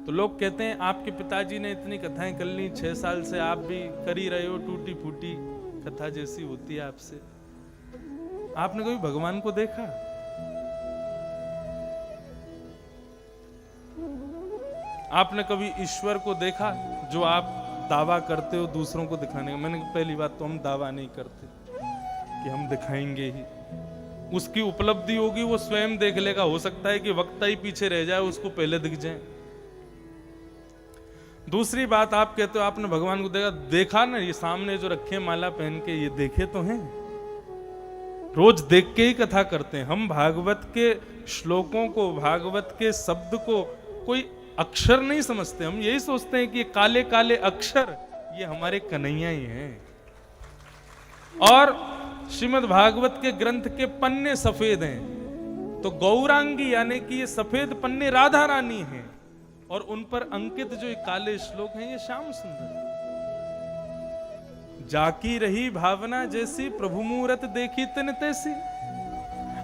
तो लोग कहते हैं आपके पिताजी ने इतनी कथाएं कर ली, 6 साल से आप भी कर ही रहे हो, टूटी फूटी कथा जैसी होती है आपसे। आपने कभी भगवान को देखा? आपने कभी ईश्वर को देखा जो आप दावा करते हो दूसरों को दिखाने का? मैंने पहली बात तो हम दावा नहीं करते कि हम दिखाएंगे ही, उसकी उपलब्धि होगी वो स्वयं देख लेगा। हो सकता है कि वक्ता ही पीछे रह जाए, उसको पहले दिख जाए। दूसरी बात, आप कहते हो आपने भगवान को देखा ना, ये सामने जो रखे माला पहन के, ये देखे तो हैं, रोज देख के ही कथा करते हैं हम। भागवत के श्लोकों को, भागवत के शब्द को कोई अक्षर नहीं समझते, हम यही सोचते हैं कि ये काले काले अक्षर ये हमारे कन्हैया ही हैं। और श्रीमद् भागवत के ग्रंथ के पन्ने सफेद हैं, तो गौरांगी यानी कि ये सफेद पन्ने राधा रानी हैं, और उन पर अंकित जो काले श्लोक हैं ये श्याम सुंदर। जाकी रही भावना जैसी, प्रभु मूरत देखी तिन तैसी।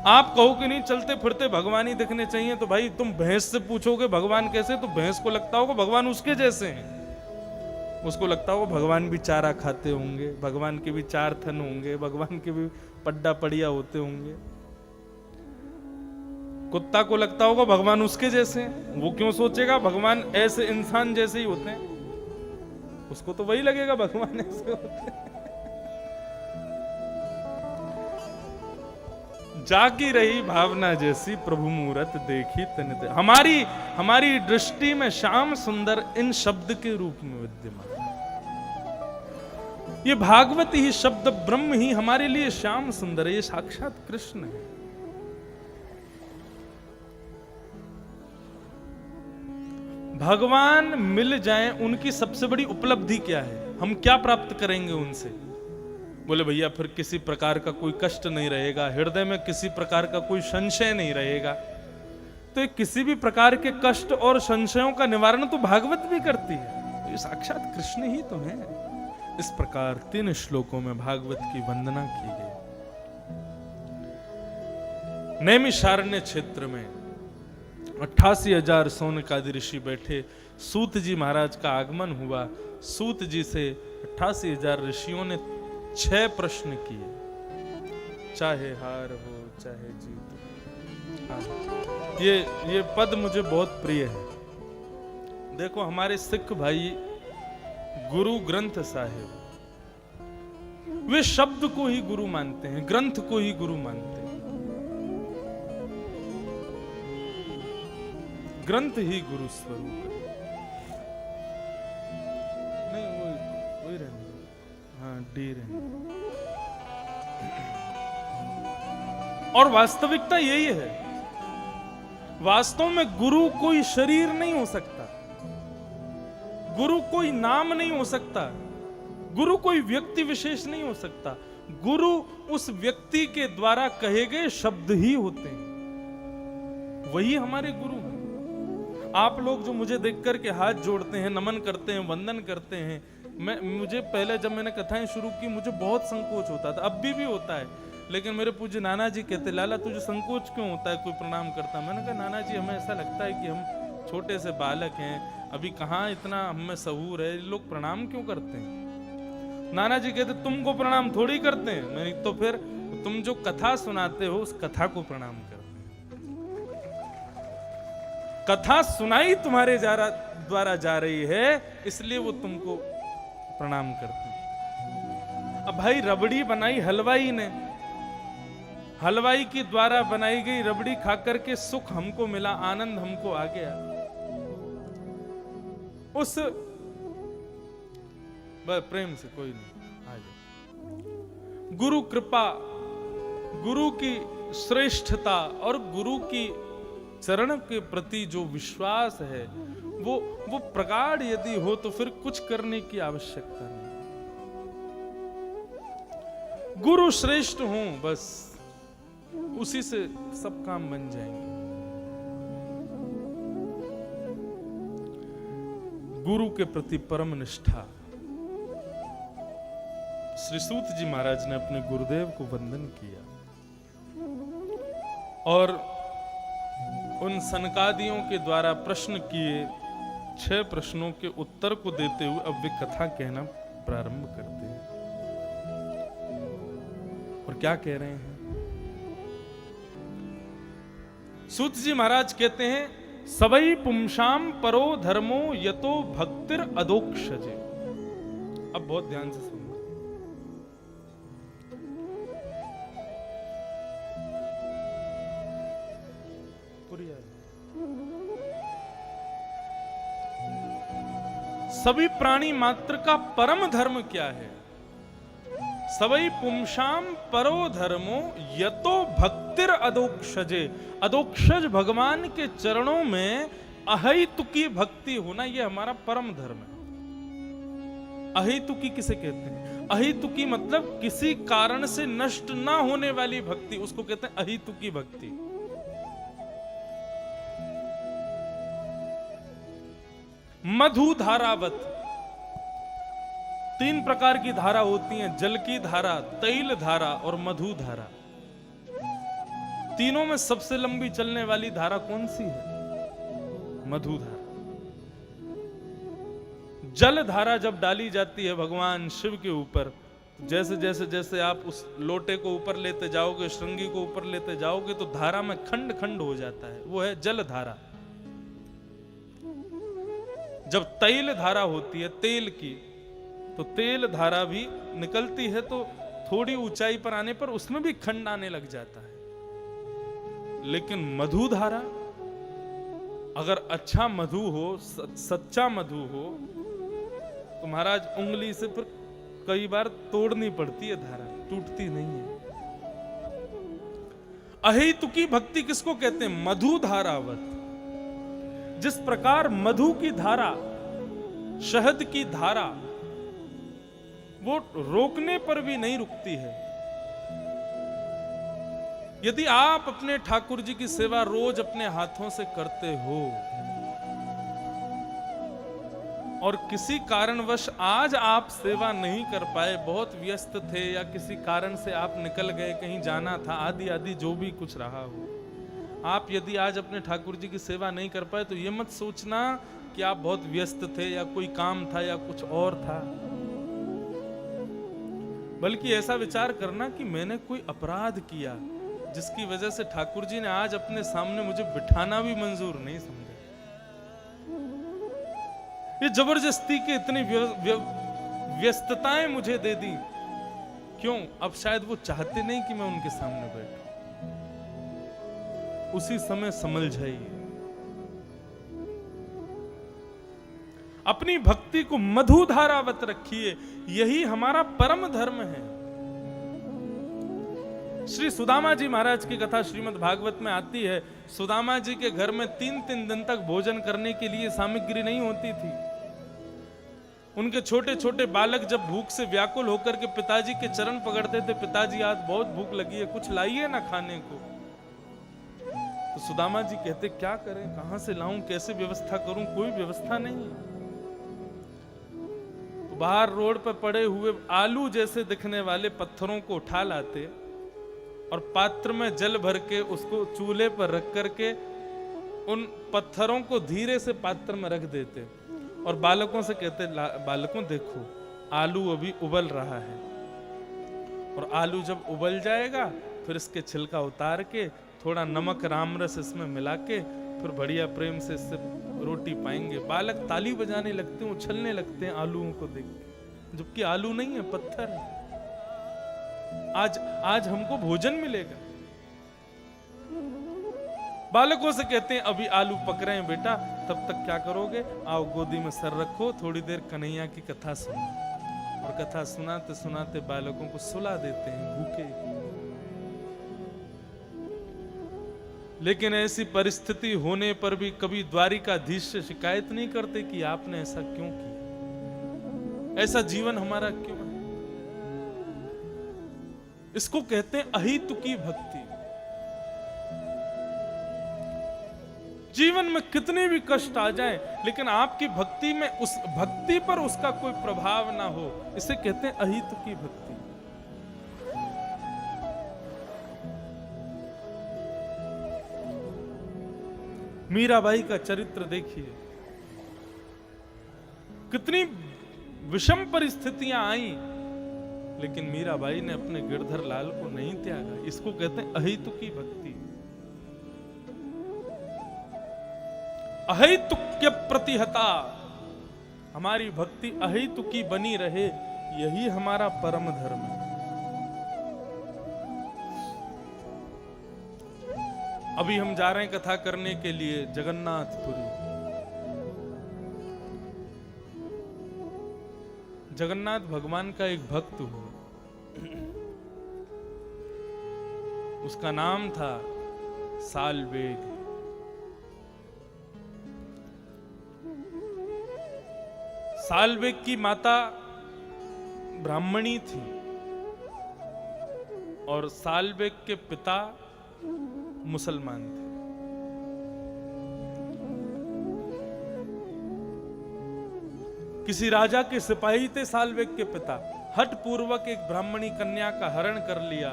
आप कहो कि नहीं चलते फिरते भगवान ही दिखने चाहिए, तो भाई तुम भैंस से पूछोगे भगवान कैसे, तो भैंस को लगता होगा भगवान उसके जैसे हैं। उसको लगता होगा भगवान भी चारा खाते होंगे, भगवान के भी 4 थन होंगे, भगवान के भी पड्डा पड़िया होते होंगे। कुत्ता को लगता होगा भगवान उसके जैसे हैं। वो क्यों सोचेगा भगवान ऐसे इंसान जैसे ही होते हैं, उसको तो वही लगेगा भगवान ऐसे होते हैं। जागी रही भावना जैसी प्रभु मूरत देखी तनित। हमारी दृष्टि में श्याम सुंदर इन शब्द के रूप में विद्यमान। ये भागवत ही शब्द ब्रह्म ही हमारे लिए श्याम सुंदर है, ये साक्षात कृष्ण है। भगवान मिल जाएं, उनकी सबसे बड़ी उपलब्धि क्या है, हम क्या प्राप्त करेंगे उनसे? बोले भैया फिर किसी प्रकार का कोई कष्ट नहीं रहेगा, हृदय में किसी प्रकार का कोई संशय नहीं रहेगा। तो ये किसी भी प्रकार के कष्ट और संशयों का निवारण तो भागवत भी करती है, ये साक्षात कृष्ण ही तो है। इस प्रकार 3 श्लोकों में भागवत की वंदना की गई। नैमिषारण्य क्षेत्र में 88,000 सौनकादि ऋषि बैठे, सूत जी महाराज का आगमन हुआ। सूत जी से 88,000 ऋषियों ने 6 प्रश्न किए, चाहे हार हो चाहे जीत। ये पद मुझे बहुत प्रिय है। देखो हमारे सिख भाई गुरु ग्रंथ साहिब, वे शब्द को ही गुरु मानते हैं, ग्रंथ को ही गुरु मानते हैं। ग्रंथ ही गुरु स्वरूप है। नहीं वही रहने, हाँ डी रहने। और वास्तविकता यही है, वास्तव में गुरु कोई शरीर नहीं हो सकता, गुरु कोई नाम नहीं हो सकता, गुरु कोई व्यक्ति विशेष नहीं हो सकता। गुरु उस व्यक्ति के द्वारा कहे गए शब्द ही होते हैं, वही हमारे गुरु हैं। आप लोग जो मुझे देख करके हाथ जोड़ते हैं, नमन करते हैं, वंदन करते हैं, मुझे पहले जब मैंने कथाएं शुरू की मुझे बहुत संकोच होता था, अब भी होता है। लेकिन मेरे पूज्य नाना जी कहते, लाला तुझे संकोच क्यों होता है कोई प्रणाम करता? मैंने कहा नाना जी हमें ऐसा लगता है कि हम छोटे से बालक हैं, अभी कहाँ इतना हमें सहूर है, लोग प्रणाम क्यों करते हैं? नाना जी कहते तुमको प्रणाम थोड़ी करते हैं। मैंने तो फिर तुम जो कथा सुनाते हो उस कथा को प्रणाम करते हैं। कथा सुनाई तुम्हारे द्वारा जा रही है, इसलिए वो तुमको प्रणाम करते हैं। अब भाई रबड़ी बनाई हलवाई ने, हलवाई के द्वारा बनाई गई रबड़ी खाकर के सुख हमको मिला, आनंद हमको आ गया। उस प्रेम से कोई नहीं आ जाए। गुरु कृपा, गुरु की श्रेष्ठता और गुरु की चरण के प्रति जो विश्वास है वो प्रगाढ़ यदि हो तो फिर कुछ करने की आवश्यकता नहीं। गुरु श्रेष्ठ हो बस, उसी से सब काम बन जाएंगे। गुरु के प्रति परम निष्ठा। श्री सूत जी महाराज ने अपने गुरुदेव को वंदन किया और उन सनकादियों के द्वारा प्रश्न किए 6 प्रश्नों के उत्तर को देते हुए अब वे कथा कहना प्रारंभ करते हैं। और क्या कह रहे हैं? सूत जी महाराज कहते हैं, सवई पुंसाम परो धर्मो यतो भक्तिर अदोक्षजे। अब बहुत ध्यान से सुनो। सभी प्राणी मात्र का परम धर्म क्या है? सवई पुंसाम परो धर्मो यतो भक्तिर अदोक्षजे। अदोक्षज भगवान के चरणों में अहेतुकी भक्ति होना, यह हमारा परम धर्म है। अहेतुकी किसे कहते हैं? अहेतुकी मतलब किसी कारण से नष्ट ना होने वाली भक्ति, उसको कहते हैं अहेतुकी भक्ति। मधुधारावत, 3 प्रकार की धारा होती हैं, जल की धारा, तैल धारा और मधु धारा। तीनों में सबसे लंबी चलने वाली धारा कौन सी है? मधु धारा। जल धारा जब डाली जाती है भगवान शिव के ऊपर, जैसे जैसे जैसे आप उस लोटे को ऊपर लेते जाओगे, श्रृंगी को ऊपर लेते जाओगे, तो धारा में खंड खंड हो जाता है, वो है जल धारा। जब तैल धारा होती है तेल की, तो तेल धारा भी निकलती है, तो थोड़ी ऊंचाई पर आने पर उसमें भी खंड आने लग जाता है। लेकिन मधु धारा, अगर अच्छा मधु हो, सच्चा मधु हो, तो महाराज उंगली से फिर कई बार तोड़नी पड़ती है धारा, टूटती नहीं है। अहेतुकी भक्ति किसको कहते हैं? मधु धारावत। जिस प्रकार मधु की धारा, शहद की धारा, वो रोकने पर भी नहीं रुकती है। यदि आप अपने ठाकुर जी की सेवा रोज अपने हाथों से करते हो और किसी कारणवश आज आप सेवा नहीं कर पाए, बहुत व्यस्त थे या किसी कारण से आप निकल गए, कहीं जाना था, आदि आदि जो भी कुछ रहा हो, आप यदि आज अपने ठाकुर जी की सेवा नहीं कर पाए तो ये मत सोचना कि आप बहुत व्यस्त थे या कोई काम था या कुछ और था, बल्कि ऐसा विचार करना कि मैंने कोई अपराध किया जिसकी वजह से ठाकुर जी ने आज अपने सामने मुझे बिठाना भी मंजूर नहीं समझा। ये जबरदस्ती के इतनी व्यस्तताएं मुझे दे दी, क्यों? अब शायद वो चाहते नहीं कि मैं उनके सामने बैठूं। उसी समय समझ जाइए, अपनी भक्ति को मधुधारावत रखिए, यही हमारा परम धर्म है। श्री सुदामा जी महाराज की कथा श्रीमद् भागवत में आती है। सुदामा जी के घर में 3-3 दिन तक भोजन करने के लिए सामग्री नहीं होती थी। उनके छोटे छोटे बालक जब भूख से व्याकुल होकर के पिताजी के चरण पकड़ते थे, पिताजी आज बहुत भूख लगी है, कुछ लाइए ना खाने को। तो सुदामा जी कहते क्या करें, कहां से लाऊं, कैसे व्यवस्था करूं, कोई व्यवस्था नहीं है। तो बाहर रोड पर पड़े हुए आलू जैसे दिखने वाले पत्थरों को उठा लाते और पात्र में जल भर के उसको चूल्हे पर रख करके उन पत्थरों को धीरे से पात्र में रख देते और बालकों से कहते, बालकों देखो आलू अभी उबल रहा है, और आलू जब उबल जाएगा फिर इसके छिलका उतार के थोड़ा नमक रामरस इसमें मिला के फिर बढ़िया प्रेम से इससे रोटी पाएंगे। बालक ताली बजाने लगते हैं, उछलने लगते हैं आलूओं को देख के, जबकि आलू नहीं है, पत्थर है। आज हमको भोजन मिलेगा। बालकों से कहते हैं अभी आलू पक रहे हैं बेटा, तब तक क्या करोगे, आओ गोदी में सर रखो, थोड़ी देर कन्हैया की कथा सुनो। और कथा सुनाते सुनाते बालकों को सुला देते हैं भूखे। लेकिन ऐसी परिस्थिति होने पर भी कभी द्वारिकाधीश से शिकायत नहीं करते कि आपने ऐसा क्यों किया, ऐसा जीवन हमारा क्यों है। इसको कहते हैं अहेतुकी भक्ति। जीवन में कितने भी कष्ट आ जाएं, लेकिन आपकी भक्ति में, उस भक्ति पर उसका कोई प्रभाव ना हो, इसे कहते हैं अहेतुकी भक्ति। मीराबाई का चरित्र देखिए, कितनी विषम परिस्थितियां आई, लेकिन मीराबाई ने अपने गिरधर लाल को नहीं त्यागा। इसको कहते हैं अहेतुकी भक्ति। अहेतुक्य प्रतिहता, हमारी भक्ति अहेतुकी बनी रहे, यही हमारा परम धर्म है। अभी हम जा रहे हैं कथा करने के लिए जगन्नाथपुरी। जगन्नाथ भगवान का एक भक्त हुआ, उसका नाम था सालवेग। सालवेग की माता ब्राह्मणी थी और सालवेग के पिता मुसलमान थे। किसी राजा के सिपाही थे सालवेग के पिता, हठ पूर्वक एक ब्राह्मणी कन्या का हरण कर लिया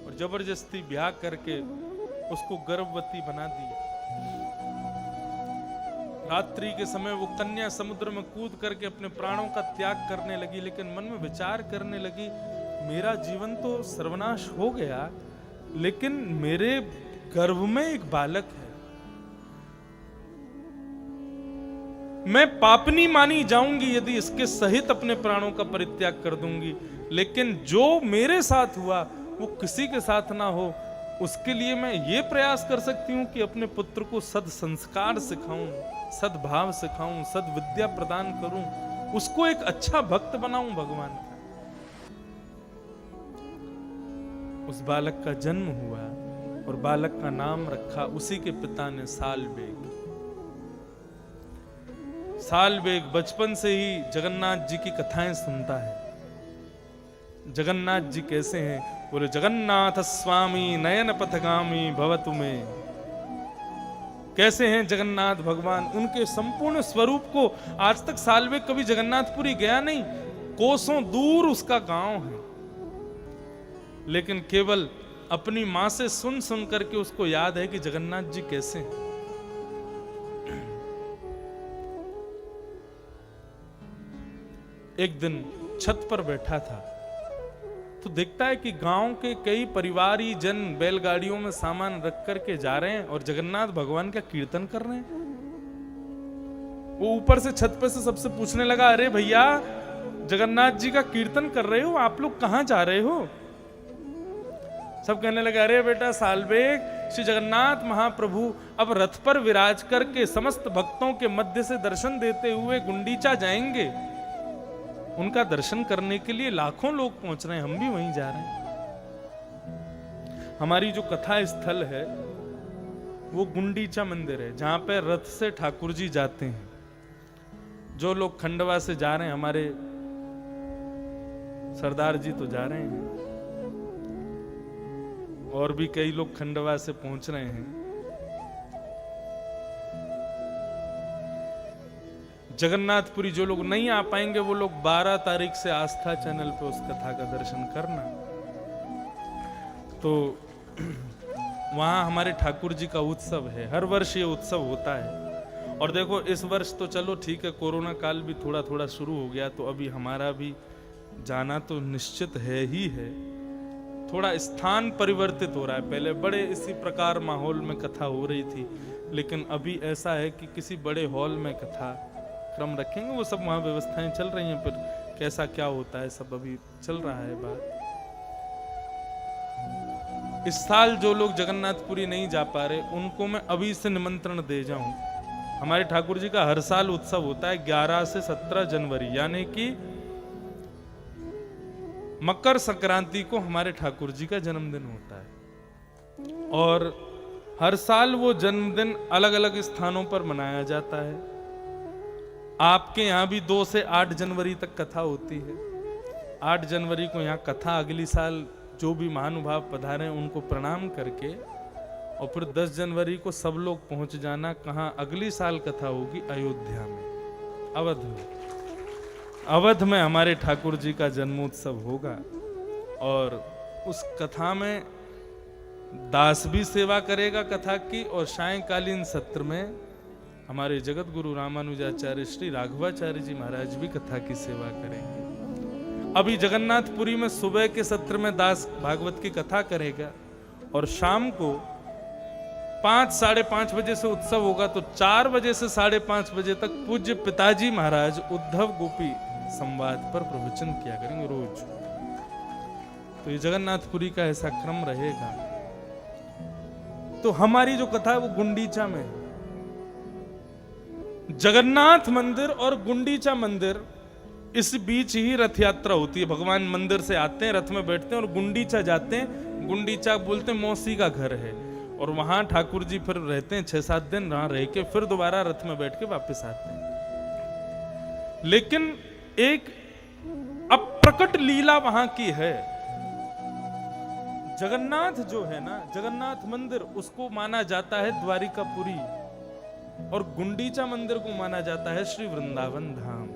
और जबरदस्ती ब्याह करके उसको गर्भवती बना दिया। रात्रि के समय वो कन्या समुद्र में कूद करके अपने प्राणों का त्याग करने लगी, लेकिन मन में विचार करने लगी, मेरा जीवन तो सर्वनाश हो गया, लेकिन मेरे गर्भ में एक बालक है, मैं पापनी मानी जाऊंगी यदि इसके सहित अपने प्राणों का परित्याग कर दूंगी, लेकिन जो मेरे साथ हुआ वो किसी के साथ ना हो, उसके लिए मैं ये प्रयास कर सकती हूँ कि अपने पुत्र को सद संस्कार सिखाऊं, सद्भाव सिखाऊं, सद्विद्या प्रदान करूं, उसको एक अच्छा भक्त बनाऊं भगवान का। उस बालक का जन्म हुआ और बालक का नाम रखा उसी के पिता ने सालबेग। सालबेग बचपन से ही जगन्नाथ जी की कथाएं सुनता है। जगन्नाथ जी कैसे हैं? बोले, जगन्नाथ स्वामी नयन पथगामी भवतु में। कैसे हैं जगन्नाथ भगवान? उनके संपूर्ण स्वरूप को आज तक सालबेग कभी जगन्नाथपुरी गया नहीं, कोसों दूर उसका गांव है, लेकिन केवल अपनी मां से सुन सुन करके उसको याद है कि जगन्नाथ जी कैसे हैं। एक दिन छत पर बैठा था तो देखता है कि गांव के कई परिवारी जन बैलगाड़ियों में सामान रख करके जा रहे हैं और जगन्नाथ भगवान का कीर्तन कर रहे हैं। वो ऊपर से छत पे से सबसे पूछने लगा, अरे भैया, जगन्नाथ जी का कीर्तन कर रहे हो, आप लोग कहां जा रहे हो? सब कहने लगे, अरे बेटा सालबेग, श्री जगन्नाथ महाप्रभु अब रथ पर विराज करके समस्त भक्तों के मध्य से दर्शन देते हुए गुंडीचा जाएंगे। उनका दर्शन करने के लिए लाखों लोग पहुंच रहे हैं, हम भी वहीं जा रहे हैं। हमारी जो कथा स्थल है वो गुंडीचा मंदिर है, जहां पे रथ से ठाकुर जी जाते हैं। जो लोग खंडवा से जा रहे हैं, हमारे सरदार जी तो जा रहे हैं, और भी कई लोग खंडवा से पहुंच रहे हैं। जगन्नाथपुरी जो लोग नहीं आ पाएंगे वो लोग 12 तारीख से आस्था चैनल पे उस कथा का दर्शन करना। तो वहां हमारे ठाकुर जी का उत्सव है, हर वर्ष ये उत्सव होता है। और देखो, इस वर्ष तो चलो ठीक है, कोरोना काल भी थोड़ा थोड़ा शुरू हो गया, तो अभी हमारा भी जाना तो निश्चित है ही है। थोड़ा स्थान परिवर्तित हो रहा है, पहले बड़े इसी प्रकार माहौल में कथा हो रही थी, लेकिन अभी ऐसा है कि किसी बड़े हॉल में कथा क्रम रखेंगे। वो सब वहां व्यवस्थाएं चल रही हैं, पर कैसा क्या होता है सब अभी चल रहा है बात। इस साल जो लोग जगन्नाथपुरी नहीं जा पा रहे, उनको मैं अभी से निमंत्रण दे जाऊं। हमारे ठाकुर जी का हर साल उत्सव होता है 11 से 17 जनवरी, यानी कि मकर संक्रांति को हमारे ठाकुर जी का जन्मदिन होता है। और हर साल वो जन्मदिन अलग अलग स्थानों पर मनाया जाता है। आपके यहाँ भी 2 से 8 जनवरी तक कथा होती है। 8 जनवरी को यहाँ कथा, अगली साल जो भी महानुभाव पधारे उनको प्रणाम करके, और फिर 10 जनवरी को सब लोग पहुंच जाना। कहाँ? अगली साल कथा होगी अयोध्या में, अवध में। अवध में हमारे ठाकुर जी का जन्मोत्सव होगा, और उस कथा में दास भी सेवा करेगा कथा की, और सायंकालीन सत्र में हमारे जगत गुरु रामानुजाचार्य श्री राघवाचार्य जी महाराज भी कथा की सेवा करेंगे। अभी जगन्नाथपुरी में सुबह के सत्र में दास भागवत की कथा करेगा, और शाम को 5 साढ़े 5 बजे से उत्सव होगा, तो 4 बजे से 5:30 बजे तक पूज्य पिताजी महाराज उद्धव गोपी संवाद पर प्रवचन किया करेंगे रोज। तो ये जगन्नाथपुरी का ऐसा क्रम रहेगा। तो हमारी जो कथा है वो गुंडीचा में है। जगन्नाथ मंदिर और गुंडीचा मंदिर, इस बीच ही रथ यात्रा होती है। भगवान मंदिर से आते हैं, रथ में बैठते हैं और गुंडीचा जाते हैं। गुंडीचा बोलते हैं मौसी का घर है, और वहां ठाकुर जी फिर रहते हैं 6-7 दिन, वहां रह के फिर दोबारा रथ में बैठ के वापस आते हैं। लेकिन एक अप्रकट लीला वहां की है। जगन्नाथ जो है ना, जगन्नाथ मंदिर, उसको माना जाता है द्वारिकापुरी, और गुंडीचा मंदिर को माना जाता है श्री वृंदावन धाम।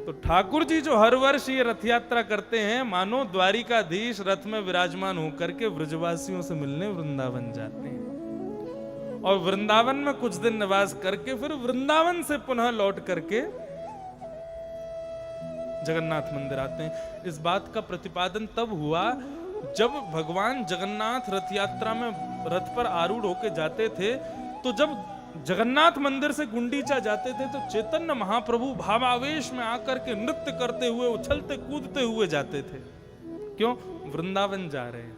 तो ठाकुर जी जो हर वर्ष ये रथ यात्रा करते हैं, मानो द्वारिकाधीश रथ में विराजमान होकर के ब्रजवासियों से मिलने वृंदावन जाते हैं और वृंदावन में कुछ दिन निवास करके फिर वृंदावन से पुनः लौट करके जगन्नाथ मंदिर आते हैं। इस बात का प्रतिपादन तब हुआ जब भगवान जगन्नाथ रथ यात्रा में रथ पर आरूढ़ होके जाते थे, तो जब जगन्नाथ मंदिर से गुंडीचा जाते थे तो चैतन्य महाप्रभु भावावेश में आकर के नृत्य करते हुए, उछलते कूदते हुए जाते थे। क्यों? वृंदावन जा रहे हैं।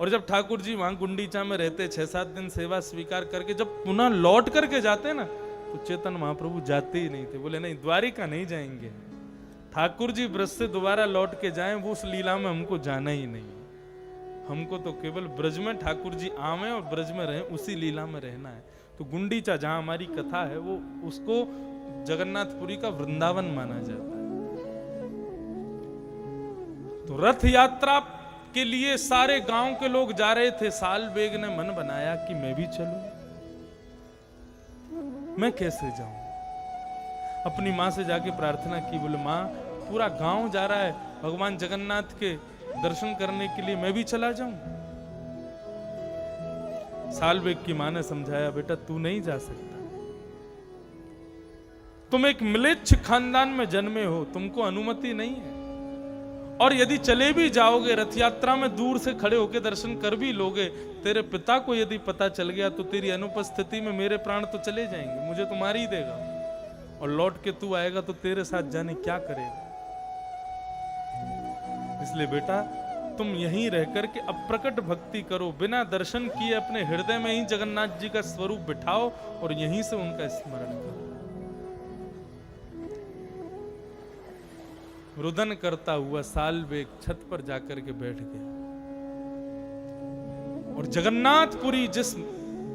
और जब ठाकुर जी वहां गुंडीचा में रहते 6-7 दिन सेवा स्वीकार करके जब पुनः लौट करके जाते ना, तो चैतन्य महाप्रभु जाते ही नहीं थे। बोले नहीं, द्वारिका नहीं जाएंगे, ठाकुर जी ब्रज से दोबारा लौट के जाएं, वो उस लीला में हमको जाना ही नहीं, हमको तो केवल ब्रज में ठाकुर जी आवे और ब्रज में रहें, उसी लीला में रहना है। तो गुंडीचा जहां हमारी कथा है, वो उसको जगन्नाथपुरी का वृंदावन माना जाता है। तो रथ यात्रा के लिए सारे गांव के लोग जा रहे थे। साल बेग ने मन बनाया कि मैं भी चलूं। मैं कैसे जाऊं? अपनी मां से जाके प्रार्थना की, बोले मां पूरा गांव जा रहा है भगवान जगन्नाथ के दर्शन करने के लिए, मैं भी चला जाऊं? सालबेग की मां ने समझाया, बेटा तू नहीं जा सकता, तुम एक म्लेच्छ खानदान में जन्मे हो, तुमको अनुमति नहीं है। और यदि चले भी जाओगे रथ यात्रा में, दूर से खड़े होकर दर्शन कर भी लोगे, तेरे पिता को यदि पता चल गया तो तेरी अनुपस्थिति में मेरे प्राण तो चले जाएंगे, मुझे तो मार ही देगा, और लौट के तू आएगा तो तेरे साथ जाने क्या करेगा। इसलिए बेटा तुम यहीं रह करके अप्रकट भक्ति करो, बिना दर्शन किए अपने हृदय में ही जगन्नाथ जी का स्वरूप बिठाओ और यहीं से उनका स्मरण करो। रुदन करता हुआ सालबेग छत पर जाकर के बैठ गया और जगन्नाथपुरी जिस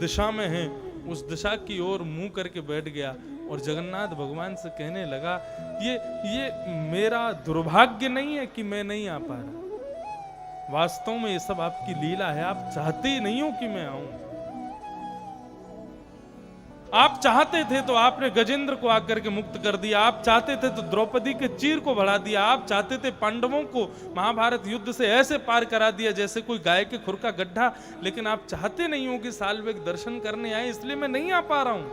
दिशा में है उस दिशा की ओर मुंह करके बैठ गया और जगन्नाथ भगवान से कहने लगा, ये मेरा दुर्भाग्य नहीं है कि मैं नहीं आ पा रहा, वास्तव में ये सब आपकी लीला है, आप चाहते ही नहीं हो कि मैं आऊं। आप चाहते थे तो आपने गजेंद्र को आकर के मुक्त कर दिया, आप चाहते थे तो द्रौपदी के चीर को बढ़ा दिया, आप चाहते थे पांडवों को महाभारत युद्ध से ऐसे पार करा दिया जैसे कोई गाय के खुर का गड्ढा, लेकिन आप चाहते नहीं हो कि सालबेग दर्शन करने आए, इसलिए मैं नहीं आ पा रहा हूं।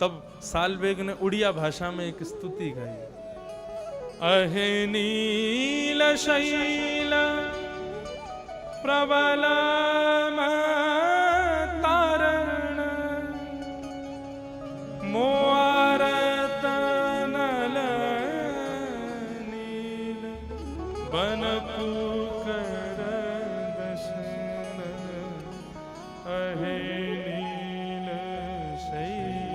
तब सालबेग ने उड़िया भाषा में एक स्तुति गाई, अहे नील शैल प्रबल तारण मोआरत नल नील बन पुकर दशन, अहे नील शैल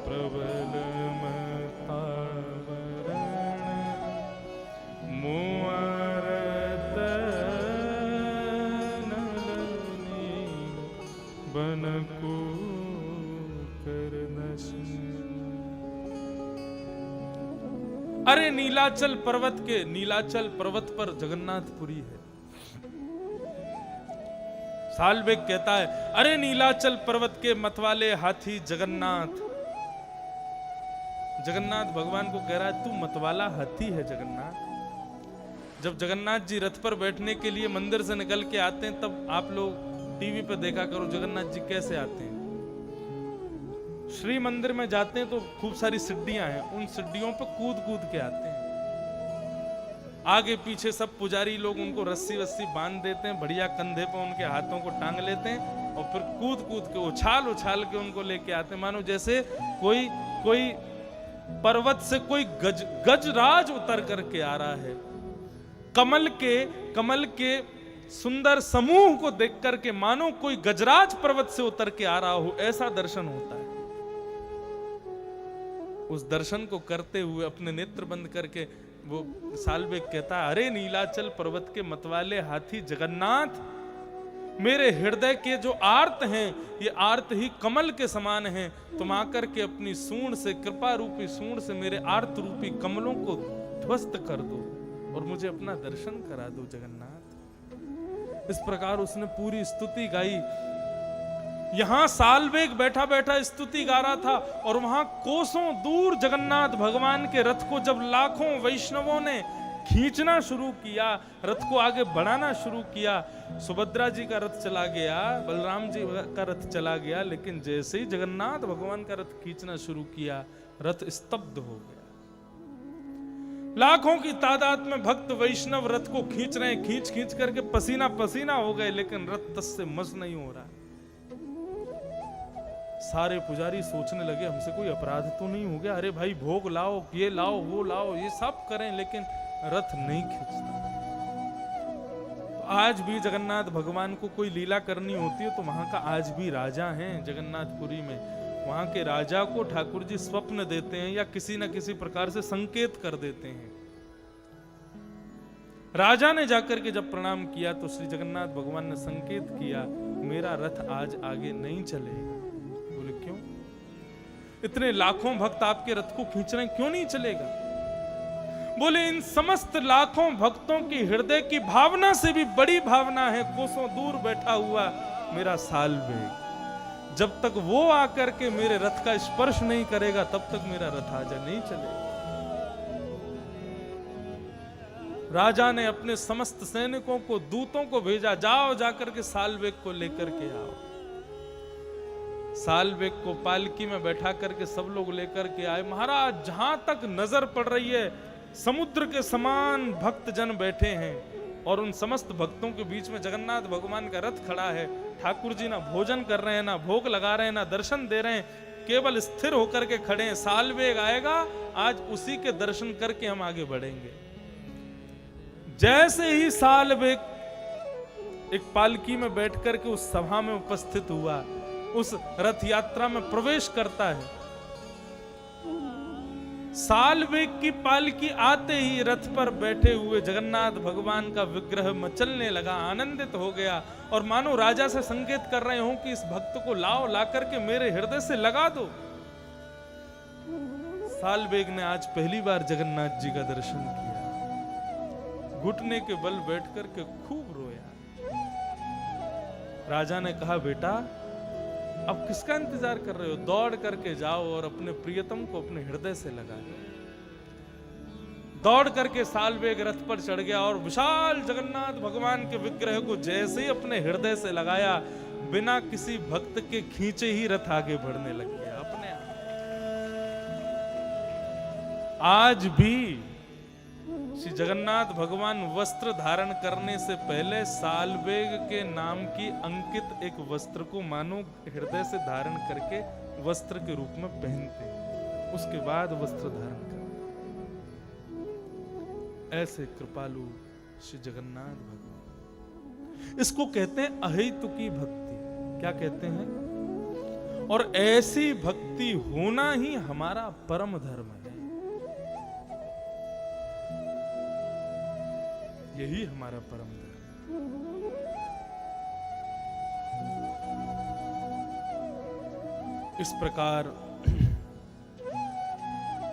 प्रबल अरे नीलाचल पर्वत पर जगन्नाथपुरी है। सालबेग कहता है, अरे नीलाचल पर्वत के मतवाले हाथी जगन्नाथ। जगन्नाथ भगवान को कह रहा है, तू मतवाला हाथी है जगन्नाथ। जब जगन्नाथ जी रथ पर बैठने के लिए मंदिर से निकल के आते हैं, तब आप लोग टीवी पे देखा करो जगन्नाथ जी कैसे आते हैं। श्री मंदिर में जाते हैं तो खूब सारी सीढ़ियां हैं, उन सीढ़ियों पर कूद कूद के आते हैं। आगे पीछे सब पुजारी लोग उनको रस्सी वस्सी बांध देते हैं, बढ़िया कंधे पे उनके हाथों को टांग लेते हैं और फिर कूद कूद के उछाल के उनको लेके आते हैं, मानो जैसे कोई पर्वत से कोई गजराज उतर करके आ रहा है। कमल के सुंदर समूह को देख करके मानो कोई गजराज पर्वत से उतर के आ रहा हो, ऐसा दर्शन होता है। उस दर्शन को करते हुए अपने नेत्र बंद करके वो सालबेग कहता है, अरे नीलाचल पर्वत के मतवाले हाथी जगन्नाथ, मेरे हृदय के जो आर्त हैं ये आर्त ही कमल के समान हैं। तुम आकर के अपनी सूंड से, कृपा रूपी सूंड से मेरे आर्त रूपी कमलों को ध्वस्त कर दो और मुझे अपना दर्शन करा दो जगन्नाथ। इस प्रकार उसने पूरी स्तुति गाई। यहां सालवेग बैठा बैठा स्तुति गा रहा था, और वहां कोसों दूर जगन्नाथ भगवान के रथ को जब लाखों वैष्णवों ने खींचना शुरू किया, रथ को आगे बढ़ाना शुरू किया, सुभद्रा जी का रथ चला गया, बलराम जी का रथ चला गया, लेकिन जैसे ही जगन्नाथ भगवान का रथ खींचना शुरू किया, रथ स्तब्ध हो गया। लाखों की तादाद में भक्त वैष्णव रथ को खींच रहे हैं, खींच खींच करके पसीना पसीना हो गए, लेकिन रथ तस से मस नहीं हो रहा। सारे पुजारी सोचने लगे हमसे कोई अपराध तो नहीं हो गया, अरे भाई भोग लाओ, ये लाओ, वो लाओ, ये सब करें, लेकिन रथ नहीं खींचता। तो आज भी जगन्नाथ भगवान को कोई लीला करनी होती है तो वहां का आज भी राजा हैं जगन्नाथपुरी में, वहां के राजा को ठाकुर जी स्वप्न देते हैं या किसी न किसी प्रकार से संकेत कर देते हैं। राजा ने जाकर के जब प्रणाम किया तो श्री जगन्नाथ भगवान ने संकेत किया, मेरा रथ आज आगे नहीं चलेगा। बोले क्यों? इतने लाखों भक्त आपके रथ को खींच रहे हैं, क्यों नहीं चलेगा? बोले इन समस्त लाखों भक्तों की हृदय की भावना से भी बड़ी भावना है कोसों दूर बैठा हुआ मेरा सालवेग। जब तक वो आकर के मेरे रथ का स्पर्श नहीं करेगा तब तक मेरा रथ आजा नहीं चलेगा। राजा ने अपने समस्त सैनिकों को, दूतों को भेजा, जाओ जाकर के सालवेग को लेकर के आओ। सालवेग को पालकी में बैठा करके सब लोग लेकर के आए। महाराज जहां तक नजर पड़ रही है समुद्र के समान भक्त जन बैठे हैं, और उन समस्त भक्तों के बीच में जगन्नाथ भगवान का रथ खड़ा है। ठाकुर जी ना भोजन कर रहे हैं, ना भोग लगा रहे हैं, ना दर्शन दे रहे हैं, केवल स्थिर होकर के खड़े हैं। सालवेग आएगा, आज उसी के दर्शन करके हम आगे बढ़ेंगे। जैसे ही सालवेग एक पालकी में बैठ करके उस सभा में उपस्थित हुआ, उस रथ यात्रा में प्रवेश करता है, सालवेग की पालकी आते ही रथ पर बैठे हुए जगन्नाथ भगवान का विग्रह मचलने लगा, आनंदित हो गया, और मानो राजा से संकेत कर रहे हो कि इस भक्त को लाओ, ला करके मेरे हृदय से लगा दो। सालवेग ने आज पहली बार जगन्नाथ जी का दर्शन किया, घुटने के बल बैठ करके खूब रोया। राजा ने कहा, बेटा अब किसका इंतजार कर रहे हो? दौड़ करके जाओ और अपने प्रियतम को अपने हृदय से लगा दो। दौड़ करके सालवेग रथ पर चढ़ गया और विशाल जगन्नाथ भगवान के विग्रह को जैसे ही अपने हृदय से लगाया, बिना किसी भक्त के खींचे ही रथ आगे बढ़ने लग गया अपने आप। आज भी श्री जगन्नाथ भगवान वस्त्र धारण करने से पहले सालवेग के नाम की अंकित एक वस्त्र को मानो हृदय से धारण करके वस्त्र के रूप में पहनते हैं, उसके बाद वस्त्र धारण करते। ऐसे कृपालु श्री जगन्नाथ भगवान, इसको कहते हैं अहेतुकी भक्ति। क्या कहते हैं? और ऐसी भक्ति होना ही हमारा परम धर्म है। यही हमारा परम धर्म। इस प्रकार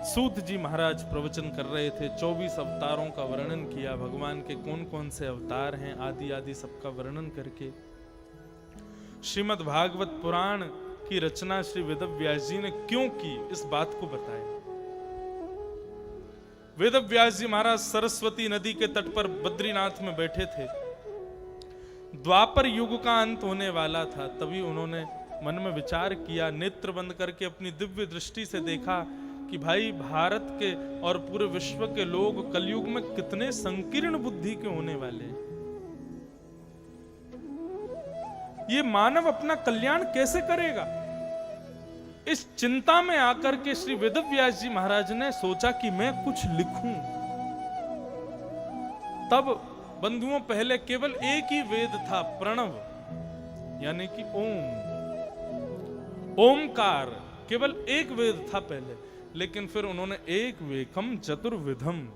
सूत जी महाराज प्रवचन कर रहे थे, 24 अवतारों का वर्णन किया, भगवान के कौन कौन से अवतार हैं आदि आदि सबका वर्णन करके श्रीमद् भागवत पुराण की रचना श्री वेदव्यास जी ने क्यों की, इस बात को बताया। वेदव्यास जी महाराज सरस्वती नदी के तट पर बद्रीनाथ में बैठे थे। द्वापर युग का अंत होने वाला था, तभी उन्होंने मन में विचार किया, नेत्र बंद करके अपनी दिव्य दृष्टि से देखा कि भाई भारत के और पूरे विश्व के लोग कलयुग में कितने संकीर्ण बुद्धि के होने वाले हैं। ये मानव अपना कल्याण कैसे करेगा? इस चिंता में आकर के श्री वेदव्यास जी महाराज ने सोचा कि मैं कुछ लिखूं। तब बंधुओं पहले केवल एक ही वेद था, प्रणव, यानी कि ओमकार, केवल एक वेद था पहले। लेकिन फिर उन्होंने एक वेकम चतुर्विधम,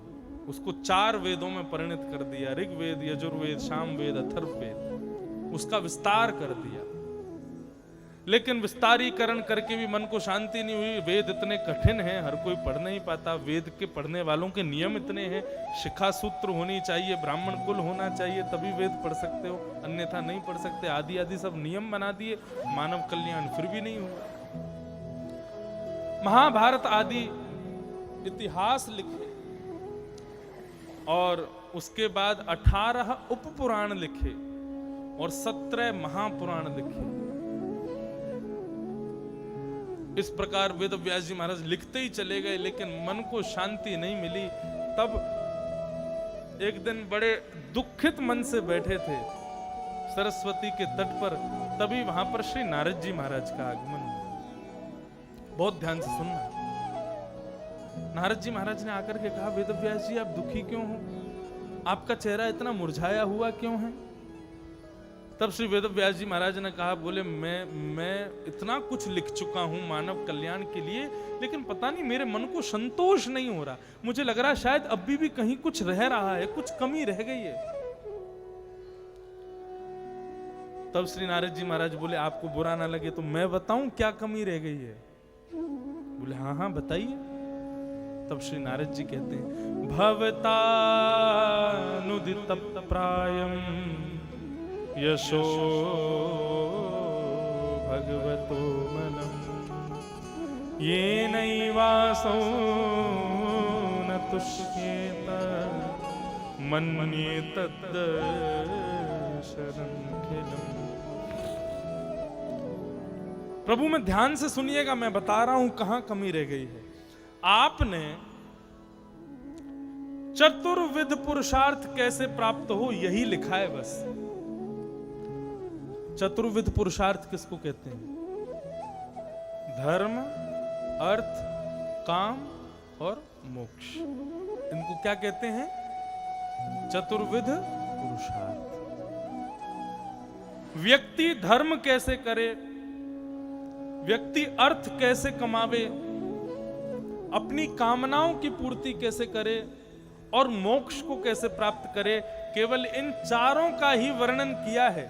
उसको 4 वेदों में परिणत कर दिया। ऋग्वेद, यजुर्वेद, सामवेद, अथर्ववेद, उसका विस्तार कर दिया। लेकिन विस्तारीकरण करके भी मन को शांति नहीं हुई। वेद इतने कठिन हैं, हर कोई पढ़ नहीं पाता। वेद के पढ़ने वालों के नियम इतने हैं, शिखा सूत्र होनी चाहिए, ब्राह्मण कुल होना चाहिए, तभी वेद पढ़ सकते हो, अन्यथा नहीं पढ़ सकते। आदि आदि सब नियम बना दिए, मानव कल्याण फिर भी नहीं हुआ। महाभारत आदि इतिहास लिखे और उसके बाद 18 उपपुराण लिखे और 17 महापुराण लिखे। इस प्रकार वेद व्यास जी महाराज लिखते ही चले गए, लेकिन मन को शांति नहीं मिली। तब एक दिन बड़े दुखित मन से बैठे थे सरस्वती के तट पर, तभी वहां पर श्री नारद जी महाराज का आगमन हुआ। बहुत ध्यान से सुनना। नारद जी महाराज ने आकर के कहा, वेद व्यास जी आप दुखी क्यों हो, आपका चेहरा इतना मुरझाया हुआ क्यों है? तब श्री वेद व्यास जी महाराज ने कहा, बोले मैं इतना कुछ लिख चुका हूं मानव कल्याण के लिए, लेकिन पता नहीं मेरे मन को संतोष नहीं हो रहा। मुझे लग रहा शायद अभी भी कहीं कुछ रह रहा है, कुछ कमी रह गई है। तब श्री नारद जी महाराज बोले, आपको बुरा ना लगे तो मैं बताऊं क्या कमी रह गई है? बोले हाँ हाँ बताइए। तब श्री नारद जी कहते हैं, भवतानुदित प्रायम यशो भगवतो मनम येनैवासो न तुष्येत मन्येतद् शरणखिलम्। प्रभु में ध्यान से सुनिएगा, मैं बता रहा हूं कहां कमी रह गई है। आपने चतुर्विध पुरुषार्थ कैसे प्राप्त हो यही लिखा है बस। चतुर्विध पुरुषार्थ किसको कहते हैं? धर्म, अर्थ, काम और मोक्ष। इनको क्या कहते हैं? चतुर्विध पुरुषार्थ। व्यक्ति धर्म कैसे करे, व्यक्ति अर्थ कैसे कमावे, अपनी कामनाओं की पूर्ति कैसे करे और मोक्ष को कैसे प्राप्त करे, केवल इन चारों का ही वर्णन किया है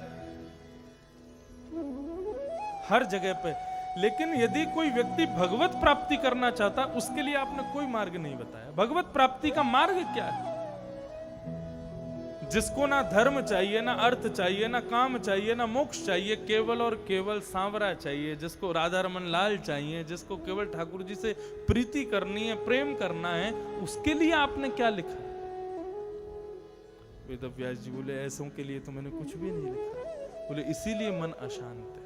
हर जगह पे। लेकिन यदि कोई व्यक्ति भगवत प्राप्ति करना चाहता, उसके लिए आपने कोई मार्ग नहीं बताया। भगवत प्राप्ति का मार्ग क्या है? जिसको ना धर्म चाहिए, ना अर्थ चाहिए, ना काम चाहिए, ना मोक्ष चाहिए, केवल और केवल सांवरा चाहिए, जिसको राधा रमन लाल चाहिए, जिसको केवल ठाकुर जी से प्रीति करनी है, प्रेम करना है, उसके लिए आपने क्या लिखा? वेद व्यास जी बोले, ऐसों के लिए तो मैंने कुछ भी नहीं लिखा। बोले इसीलिए मन अशांत है।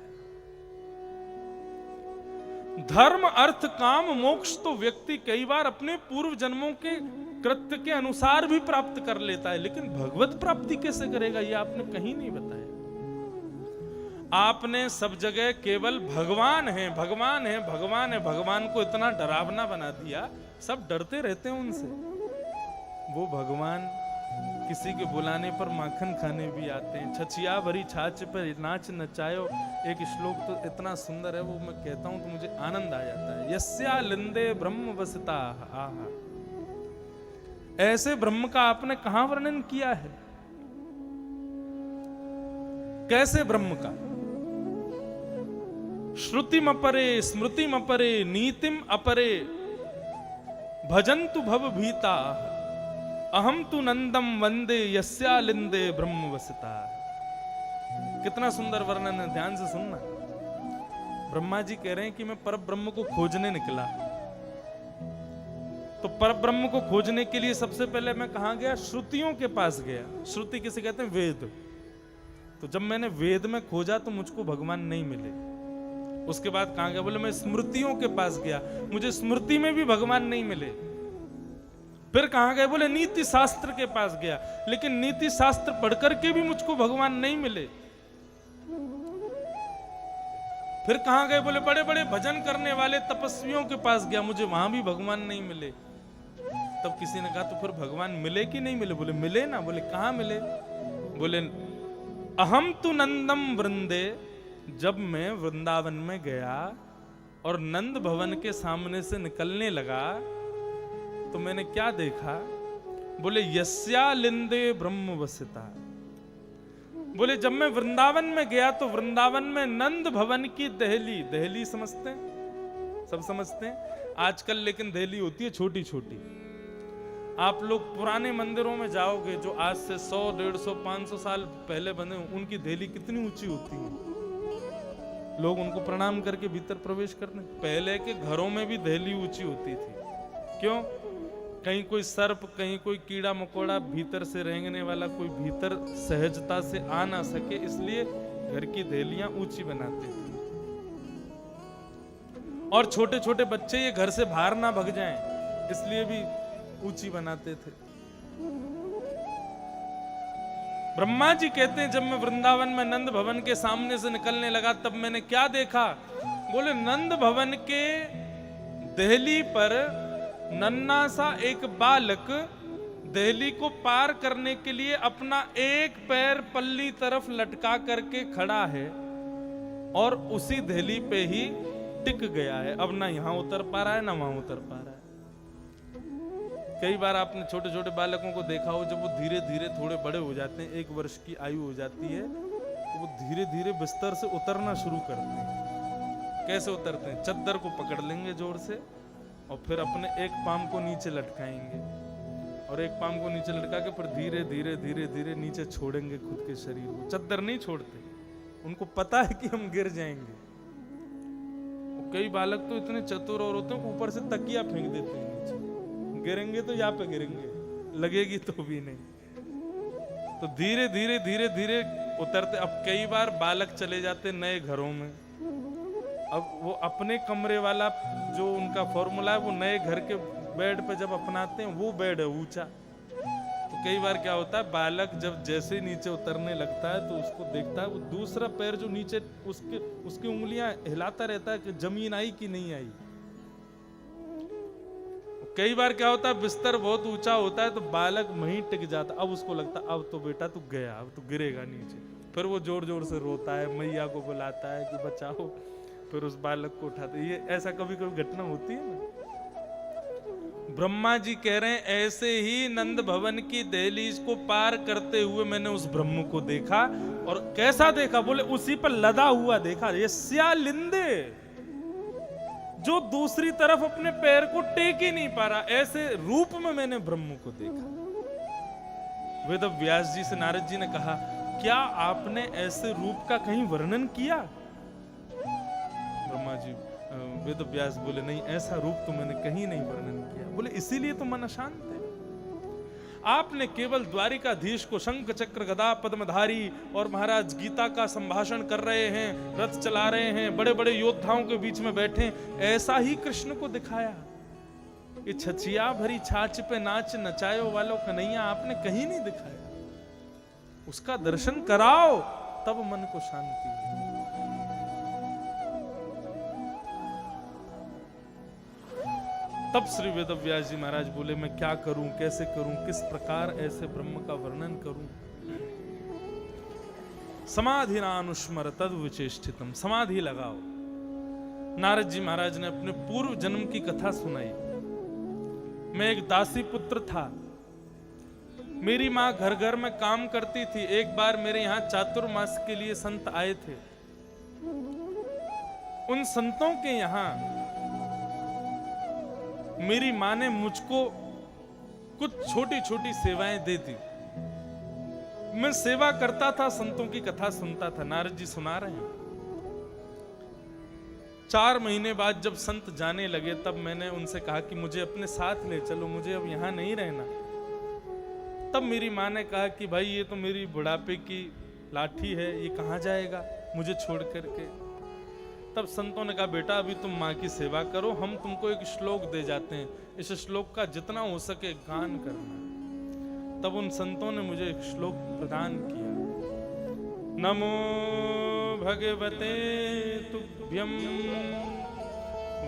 धर्म, अर्थ, काम, मोक्ष तो व्यक्ति कई बार अपने पूर्व जन्मों के कृत्य के अनुसार भी प्राप्त कर लेता है, लेकिन भगवत प्राप्ति कैसे करेगा ये आपने कहीं नहीं बताया। आपने सब जगह केवल भगवान है, भगवान है, भगवान है, भगवान को इतना डरावना बना दिया, सब डरते रहते हैं उनसे। वो भगवान किसी के बुलाने पर माखन खाने भी आते हैं। छछिया भरी छाछ पर नाच नचायो, एक श्लोक तो इतना सुंदर है, वो मैं कहता हूं तो मुझे आनंद आ जाता है। यस्या लिंदे ब्रह्म वसता, आहा, ऐसे ब्रह्म का आपने कहां वर्णन किया है? कैसे ब्रह्म का? श्रुतिम अपरे स्मृतिम अपरे नीतिम अपरे भजन्तु भव भीता अहम तु नंदम वंदे यस्या लिंदे ब्रह्म वसता। कितना सुंदर वर्णन है, ध्यान से सुनना। ब्रह्मा जी कह रहे हैं कि मैं पर ब्रह्म को खोजने निकला। तो पर ब्रह्म को खोजने के लिए सबसे पहले मैं कहां गया? श्रुतियों के पास गया। श्रुति किसे कहते हैं? वेद। तो जब मैंने वेद में खोजा तो मुझको भगवान नहीं मिले। उसके बाद कहां गया? बोले मैं स्मृतियों के पास गया, मुझे स्मृति में भी भगवान नहीं मिले। फिर कहां गए? बोले नीति शास्त्र के पास गया, लेकिन नीति शास्त्र पढ़कर के भी मुझको भगवान नहीं मिले। फिर कहां गए? बोले बड़े बड़े भजन करने वाले तपस्वियों के पास गया, मुझे वहां भी भगवान नहीं मिले। तब किसी ने कहा तो फिर भगवान मिले कि नहीं मिले? बोले मिले ना। बोले कहां मिले? बोले अहम तु नंदम वृंदे। जब मैं वृंदावन में गया और नंद भवन के सामने से निकलने लगा तो मैंने क्या देखा? बोले यस्या लिंदे ब्रह्म वसिता। बोले जब मैं वृंदावन में गया तो वृंदावन में नंद भवन की दहली, दहली समझते हैं, सब समझते हैं आजकल, लेकिन दहली होती है छोटी छोटी। आप लोग पुराने मंदिरों में जाओगे जो आज से 100, 150, 500 साल पहले बने, उनकी दहली कितनी ऊंची होती है, लोग उनको प्रणाम करके भीतर प्रवेश करते। पहले के घरों में भी दहली ऊंची होती थी। क्यों? कहीं कोई सर्प, कहीं कोई कीड़ा मकोड़ा भीतर से रेंगने वाला कोई भीतर सहजता से आ ना सके, इसलिए घर की दहलियां ऊंची बनाते थे। और छोटे छोटे बच्चे ये घर से बाहर ना भग जाएं, इसलिए भी ऊंची बनाते थे। ब्रह्मा जी कहते हैं जब मैं वृंदावन में नंद भवन के सामने से निकलने लगा तब मैंने क्या देखा? बोले नंद भवन के दहली पर नन्ना सा एक बालक दहली को पार करने के लिए अपना एक पैर पल्ली तरफ लटका करके खड़ा है और उसी दहली पे ही टिक गया है। अब ना यहां उतर पा रहा है ना वहां उतर पा रहा है। कई बार आपने छोटे छोटे बालकों को देखा हो, जब वो धीरे धीरे थोड़े बड़े हो जाते हैं, 1 वर्ष की आयु हो जाती है, तो वो धीरे धीरे बिस्तर से उतरना शुरू करते हैं। कैसे उतरते हैं? चद्दर को पकड़ लेंगे जोर से और फिर अपने एक पाम को नीचे लटकाएंगे और एक पाम को नीचे लटका के फिर धीरे धीरे धीरे धीरे नीचे छोड़ेंगे खुद के शरीर को। चद्दर नहीं छोड़ते, उनको पता है कि हम गिर जाएंगे। कई बालक तो इतने चतुर और होते हैं, ऊपर से तकिया फेंक देते हैं नीचे, गिरेंगे तो यहाँ पे गिरेंगे, लगेगी तो भी नहीं। तो धीरे धीरे धीरे धीरे उतरते। अब कई बार बालक चले जाते नए घरों में, अब वो अपने कमरे वाला जो उनका फॉर्मूला है वो नए घर के बेड पे जब अपनाते हैं, वो बेड है ऊंचा। तो कई बार क्या होता है, बालक जब जैसे नीचे उतरने लगता है तो उसको देखता है, वो दूसरा पैर जो नीचे उसकी उंगलियां हिलाता रहता है कि जमीन आई कि नहीं आई। कई बार क्या होता है, बिस्तर बहुत ऊंचा होता है तो बालक वहीं टिक जाता। अब उसको लगता है अब तो बेटा तू गया, अब तो गिरेगा नीचे। फिर वो जोर जोर से रोता है, मैया को बुलाता है कि बचाओ, फिर उस बालक को उठाते। ये ऐसा कभी कभी घटना होती है ना। ब्रह्मा जी कह रहे हैं ऐसे ही नंद भवन की दहलीज को पार करते हुए मैंने उस ब्रह्म को देखा। और कैसा देखा? बोले उसी पर लदा हुआ देखा, ये स्यालिंदे जो दूसरी तरफ अपने पैर को टेक ही नहीं पा रहा, ऐसे रूप में मैंने ब्रह्म को देखा। वेद व्यास जी से नारद जी ने कहा, क्या आपने ऐसे रूप का कहीं वर्णन किया? ब्रह्मा जी वेद व्यास बोले, नहीं, ऐसा रूप तो मैंने कहीं नहीं वर्णन किया। बोले इसीलिए तो मन अशांत है। आपने केवल द्वारिकाधीश को शंख चक्र गदा पद्मधारी और महाराज गीता का संभाषण कर रहे हैं, रथ चला रहे हैं, बड़े बड़े योद्धाओं के बीच में बैठे, ऐसा ही कृष्ण को दिखाया। ये छछिया भरी छाछ पे नाच नचायो वालों कन्हैया आपने कहीं नहीं दिखाया। उसका दर्शन कराओ, तब मन को शांति है। तब श्री वेदव्यास जी महाराज बोले, मैं क्या करूं, कैसे करूं, किस प्रकार ऐसे ब्रह्म का वर्णन करूं। समाधि नानुस्मर तद विचेष्टितम, समाधि लगाओ। नारद जी महाराज ने अपने पूर्व जन्म की कथा सुनाई। मैं एक दासी पुत्र था, मेरी माँ घर घर में काम करती थी। एक बार मेरे यहाँ चातुर्मास के लिए संत आए थे। उन संतों के यहाँ मेरी माँ ने मुझको कुछ छोटी छोटी सेवाएं दे दी। मैं सेवा करता था, संतों की कथा सुनता था। नारद जी सुना रहे हैं। 4 महीने बाद जब संत जाने लगे तब मैंने उनसे कहा कि मुझे अपने साथ ले चलो, मुझे अब यहां नहीं रहना। तब मेरी माँ ने कहा कि भाई ये तो मेरी बुढ़ापे की लाठी है, ये कहाँ जाएगा मुझे छोड़ करके। तब संतों ने कहा, बेटा अभी तुम माँ की सेवा करो, हम तुमको एक श्लोक दे जाते हैं, इस श्लोक का जितना हो सके गान करना। तब उन संतों ने मुझे एक श्लोक प्रदान किया। नमो भगवते तुभ्यं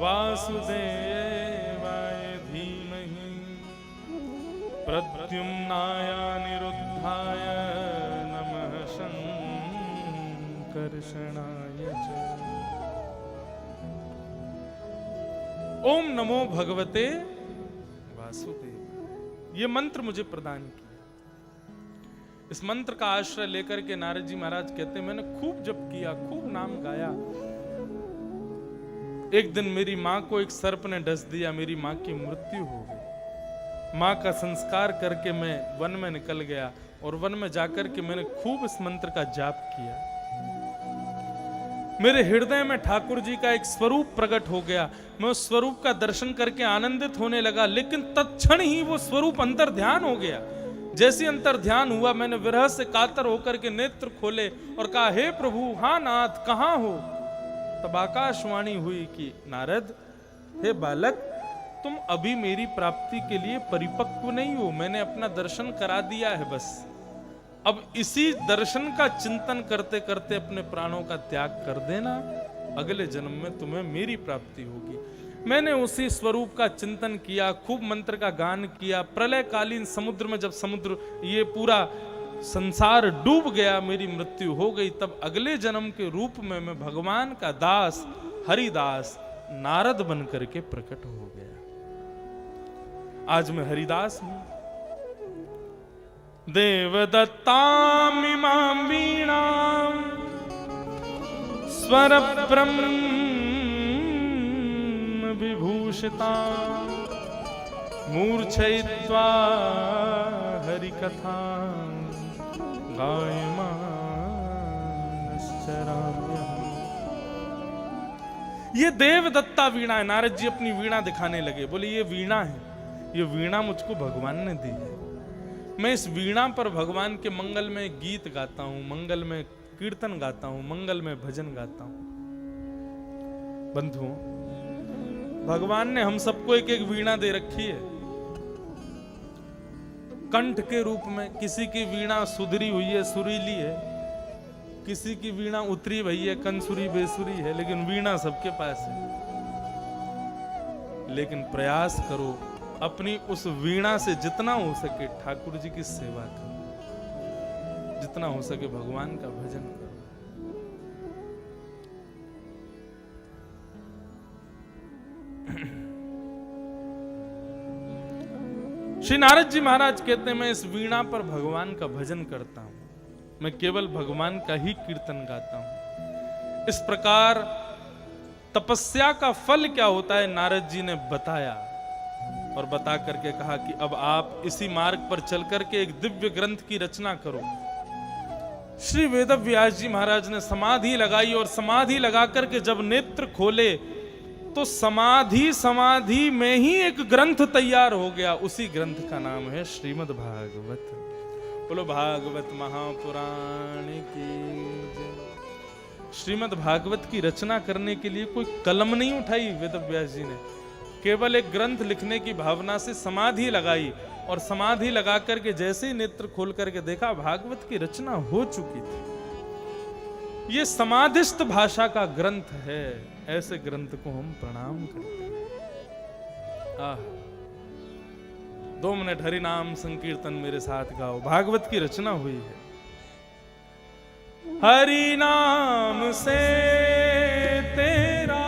वासुदेवाय धीमहि प्रद्युम्नाय निरुद्धाय नमः संकर्षणाय च। ओम नमो भगवते वासुदेव, ये मंत्र मुझे प्रदान किया। इस मंत्र का आश्रय लेकर के नारद जी महाराज कहते, मैंने खूब जप किया, खूब नाम गाया। एक दिन मेरी मां को एक सर्प ने डस दिया, मेरी मां की मृत्यु हो गई। मां का संस्कार करके मैं वन में निकल गया और वन में जाकर के मैंने खूब इस मंत्र का जाप किया। मेरे हृदय में ठाकुर जी का एक स्वरूप प्रकट हो गया। मैं उस स्वरूप का दर्शन करके आनंदित होने लगा, लेकिन तत्क्षण ही वो स्वरूप अंतर ध्यान हो गया। जैसे अंतर ध्यान हुआ, मैंने विरह से कातर होकर के नेत्र खोले और कहा, हे प्रभु, हाँ नाथ, कहां हो? तब आकाशवाणी हुई कि नारद, हे बालक, तुम अभी मेरी प्राप्ति के लिए परिपक्व नहीं हो, मैंने अपना दर्शन करा दिया है बस। अब इसी दर्शन का चिंतन करते करते अपने प्राणों का त्याग कर देना, अगले जन्म में तुम्हें मेरी प्राप्ति होगी। मैंने उसी स्वरूप का चिंतन किया, खूब मंत्र का गान किया। प्रलयकालीन समुद्र में जब समुद्र ये पूरा संसार डूब गया, मेरी मृत्यु हो गई, तब अगले जन्म के रूप में मैं भगवान का दास हरिदास नारद बन करके प्रकट हो गया। आज मैं हरिदास हूं। देवदत्तामिमां वीणां स्वर ब्रह्म विभूषिता मूर्छयित्वा हरिकथा गायमानश्चराम्यहम्। ये देवदत्ता वीणा है। नारद जी अपनी वीणा दिखाने लगे, बोले ये वीणा है, ये वीणा मुझको भगवान ने दी है। मैं इस वीणा पर भगवान के मंगल में गीत गाता हूं, मंगल में कीर्तन गाता हूं, मंगल में भजन गाता हूं। बंधुओं, भगवान ने हम सबको एक एक वीणा दे रखी है कंठ के रूप में। किसी की वीणा सुधरी हुई है, सुरीली है, किसी की वीणा उतरी भई है, कंसुरी बेसुरी है, लेकिन वीणा सबके पास है। लेकिन प्रयास करो अपनी उस वीणा से जितना हो सके ठाकुर जी की सेवा करो, जितना हो सके भगवान का भजन करो। श्री नारद जी महाराज कहते हैं, मैं इस वीणा पर भगवान का भजन करता हूं, मैं केवल भगवान का ही कीर्तन गाता हूं। इस प्रकार तपस्या का फल क्या होता है नारद जी ने बताया, और बता करके कहा कि अब आप इसी मार्ग पर चल करके एक दिव्य ग्रंथ की रचना करो। श्री वेदव्यास जी महाराज ने समाधि लगाई, और समाधि लगा करके जब नेत्र खोले तो समाधि में ही एक ग्रंथ तैयार हो गया। उसी ग्रंथ का नाम है श्रीमद् भागवत। बोलो भागवत महापुराण की जय। श्रीमद् भागवत की रचना करने के लिए कोई कलम नहीं उठाई वेदव्यास जी ने, केवल एक ग्रंथ लिखने की भावना से समाधि लगाई, और समाधि लगा करके जैसे ही नेत्र खोल करके देखा, भागवत की रचना हो चुकी थी। ये समाधिस्थ भाषा का ग्रंथ है। ऐसे ग्रंथ को हम प्रणाम करते हैं। 2 मिनट हरि नाम संकीर्तन मेरे साथ गाओ। भागवत की रचना हुई है। हरि नाम से तेरा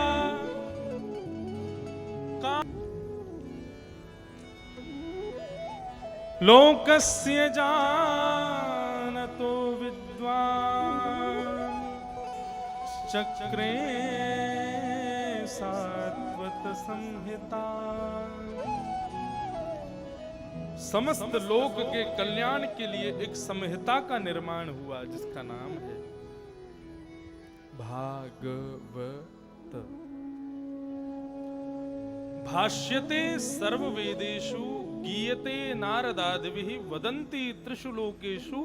लोकस्य जानतो विद्वान् चक्रे सात्वत संहिता। समस्त लोक के कल्याण के लिए एक संहिता का निर्माण हुआ, जिसका नाम है भागवत। भाष्यते सर्ववेदेषु गीयते नारदादिभिः वदन्ति त्रिषु लोकेषु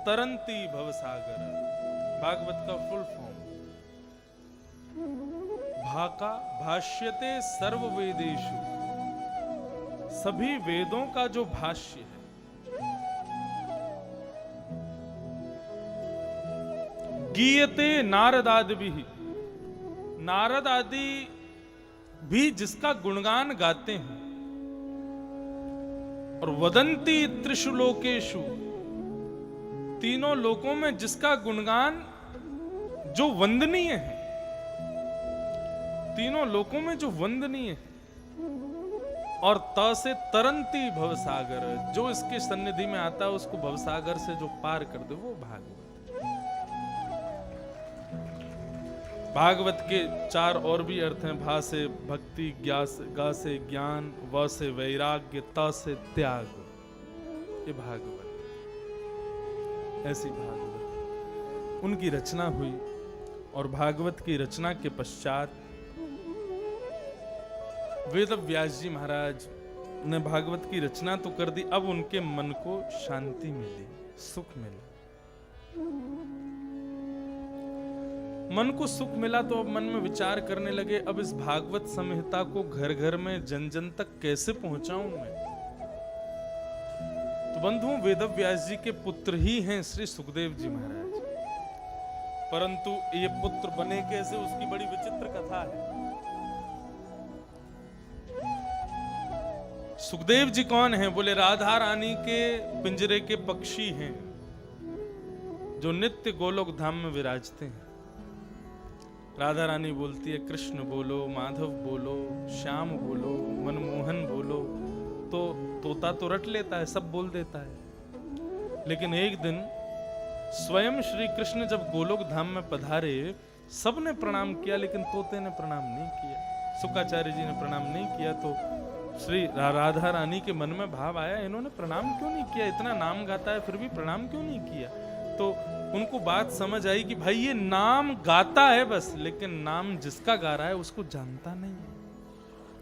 तरन्ति भवसागर। भागवत का फुल फॉर्म भाका भाष्यते सर्ववेदेषु, सभी वेदों का जो भाष्य है। गीयते नारदादिभिः, नारद आदि भी जिसका गुणगान गाते हैं। और वदंती त्रिषु लोकेषु, तीनों लोकों में जिसका गुणगान जो वंदनीय है, तीनों लोकों में जो वंदनीय है। और त से तरंती भवसागर, जो इसके सन्निधि में आता है उसको भवसागर से जो पार कर दे वो भागवत। भागवत के 4 और भी अर्थ हैं। भा से भक्ति, गा से ज्ञान, व से वैराग्य, त से त्याग। ये भागवत, ऐसी भागवत उनकी रचना हुई। और भागवत की रचना के पश्चात वेद व्यास जी महाराज ने भागवत की रचना तो कर दी, अब उनके मन को शांति मिली, सुख मिला। मन को सुख मिला तो अब मन में विचार करने लगे, अब इस भागवत संहिता को घर घर में जन जन तक कैसे पहुंचाऊं मैं। तो बंधुओं, वेद व्यास जी के पुत्र ही हैं श्री सुखदेव जी महाराज, परंतु ये पुत्र बने कैसे, उसकी बड़ी विचित्र कथा है। सुखदेव जी कौन हैं? बोले राधा रानी के पिंजरे के पक्षी हैं, जो नित्य गोलोक धाम में विराजते हैं। राधा रानी बोलती है कृष्ण बोलो, माधव बोलो, श्याम बोलो, मनमोहन बोलो, तो तोता तो रट लेता है, सब बोल देता है। लेकिन एक दिन स्वयं श्री कृष्ण जब गोलोक धाम में पधारे, सबने प्रणाम किया, लेकिन तोते ने प्रणाम नहीं किया, शुक्राचार्य जी ने प्रणाम नहीं किया। तो श्री राधा रानी के मन में भाव आया, इन्होंने प्रणाम क्यों नहीं किया, इतना नाम गाता है फिर भी प्रणाम क्यों नहीं किया। तो उनको बात समझ आई कि भाई ये नाम गाता है बस, लेकिन नाम जिसका गा रहा है उसको जानता नहीं है,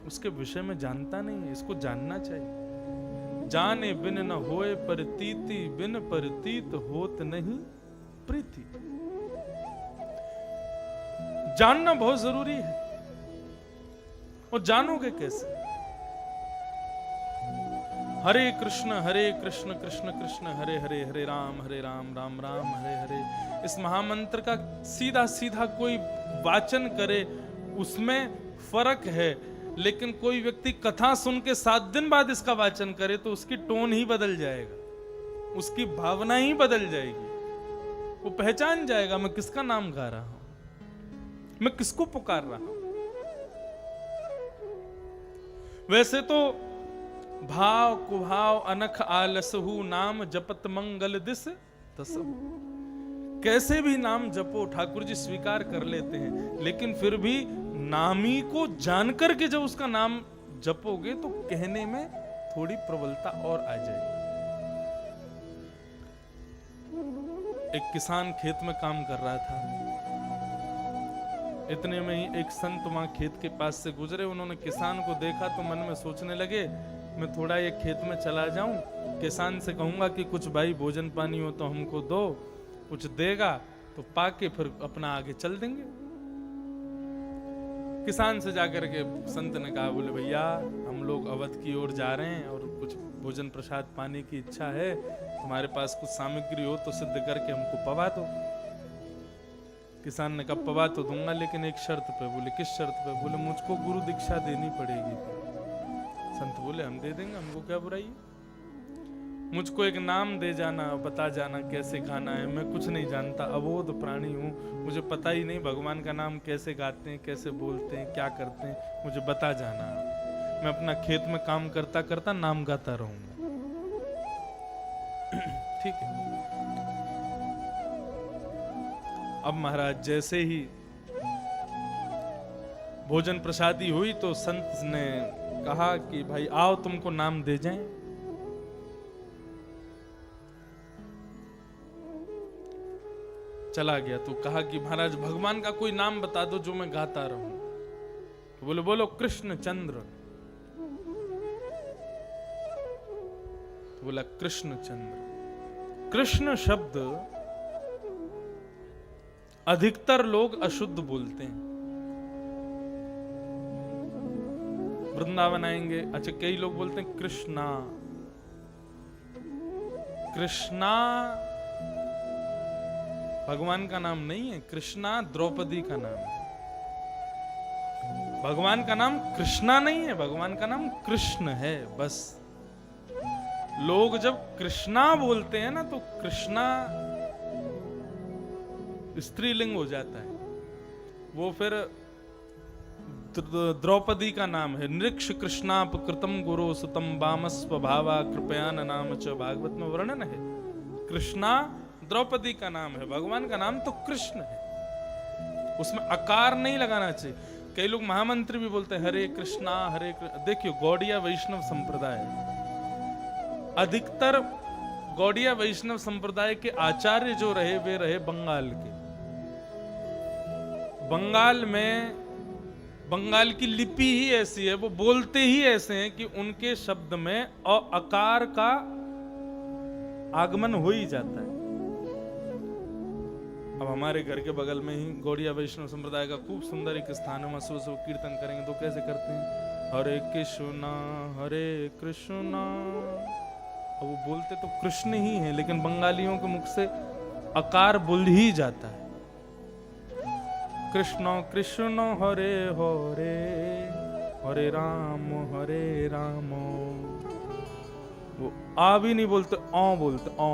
उसके विषय में जानता नहीं है, इसको जानना चाहिए। जाने बिन न होए प्रतीति, बिन प्रतीत होत नहीं प्रीति। जानना बहुत जरूरी है। और जानोगे कैसे? हरे कृष्ण कृष्ण कृष्ण हरे हरे, हरे राम राम राम हरे हरे। इस महामंत्र का सीधा सीधा कोई वाचन करे उसमें फर्क है, लेकिन कोई व्यक्ति कथा सुन के 7 दिन बाद इसका वाचन करे तो उसकी टोन ही बदल जाएगा, उसकी भावना ही बदल जाएगी। वो पहचान जाएगा मैं किसका नाम गा रहा हूं, मैं किसको पुकार रहा हूं। वैसे तो भाव कुभाव अनख आलसहु, नाम जपत मंगल दिस तसहु। कैसे भी नाम जपो, ठाकुर जी स्वीकार कर लेते हैं, लेकिन फिर भी नामी को जानकर के जब उसका नाम जपोगे तो कहने में थोड़ी प्रबलता और आ जाएगी। एक किसान खेत में काम कर रहा था, इतने में ही एक संत वहां खेत के पास से गुजरे। उन्होंने किसान को देखा तो मन में सोचने लगे मैं थोड़ा ये खेत में चला जाऊं, किसान से कहूंगा कि कुछ भाई भोजन पानी हो तो हमको दो, कुछ देगा तो पाके फिर अपना आगे चल देंगे। किसान से जाकर के संत ने कहा, बोले भैया हम लोग अवध की ओर जा रहे हैं और कुछ भोजन प्रसाद पाने की इच्छा है, तुम्हारे पास कुछ सामग्री हो तो सिद्ध करके हमको पवा दो। किसान ने कहा पवा तो दूंगा, लेकिन एक शर्त पे। बोले किस शर्त पे? बोले मुझको गुरु दीक्षा देनी पड़ेगी। संत बोले हम दे देंगे, हमको क्या बुराई है। मुझको एक नाम दे जाना, बता जाना कैसे गाना है, मैं कुछ नहीं जानता, अबोध प्राणी हूँ, मुझे पता ही नहीं भगवान का नाम कैसे गाते हैं, कैसे बोलते हैं, क्या करते हैं, मुझे बता जाना। मैं अपना खेत में काम करता करता नाम गाता रहूंगा। ठीक है। अब महाराज जैसे ही भोजन प्रसादी हुई तो संत ने कहा कि भाई आओ तुमको नाम दे जाएं। चला गया तो कहा कि महाराज भगवान का कोई नाम बता दो जो मैं गाता रहूं। तो बोले बोलो कृष्ण चंद्र। तो बोला कृष्ण चंद्र। कृष्ण शब्द अधिकतर लोग अशुद्ध बोलते हैं। वृंदावन आएंगे, अच्छा कई लोग बोलते हैं कृष्णा। कृष्णा भगवान का नाम नहीं है, कृष्णा द्रौपदी का नाम है। भगवान का नाम कृष्णा नहीं है, भगवान का नाम कृष्ण है बस। लोग जब कृष्णा बोलते हैं ना तो कृष्णा स्त्रीलिंग हो जाता है, वो फिर द्रौपदी का नाम है नृक्ष कृष्णाप कृतम गुरु सुतम वाम स्वभावा कृपया नाम च, भागवत में वर्णन है। कृष्णा द्रौपदी का नाम है, भगवान का नाम तो कृष्ण है, उसमें अकार नहीं लगाना चाहिए। कई लोग महामंत्र भी बोलते हैं हरे कृष्णा हरे कृष्ण। देखियो गौड़िया वैष्णव संप्रदाय, अधिकतर गौड़िया वैष्णव संप्रदाय के आचार्य जो रहे वे रहे बंगाल के। बंगाल में बंगाल की लिपि ही ऐसी है, वो बोलते ही ऐसे हैं कि उनके शब्द में अकार का आगमन हो ही जाता है। अब हमारे घर के बगल में ही गौड़िया वैष्णव संप्रदाय का खूब सुंदर एक स्थान है, सुबह सुबह कीर्तन करेंगे तो कैसे करते हैं, हरे कृष्णा हरे कृष्णा। अब वो बोलते तो कृष्ण ही है, लेकिन बंगालियों के मुख से अकार बोल ही जाता है। कृष्ण कृष्ण हरे हरे हरे राम वो आ भी नहीं बोलते, औ बोलते औ।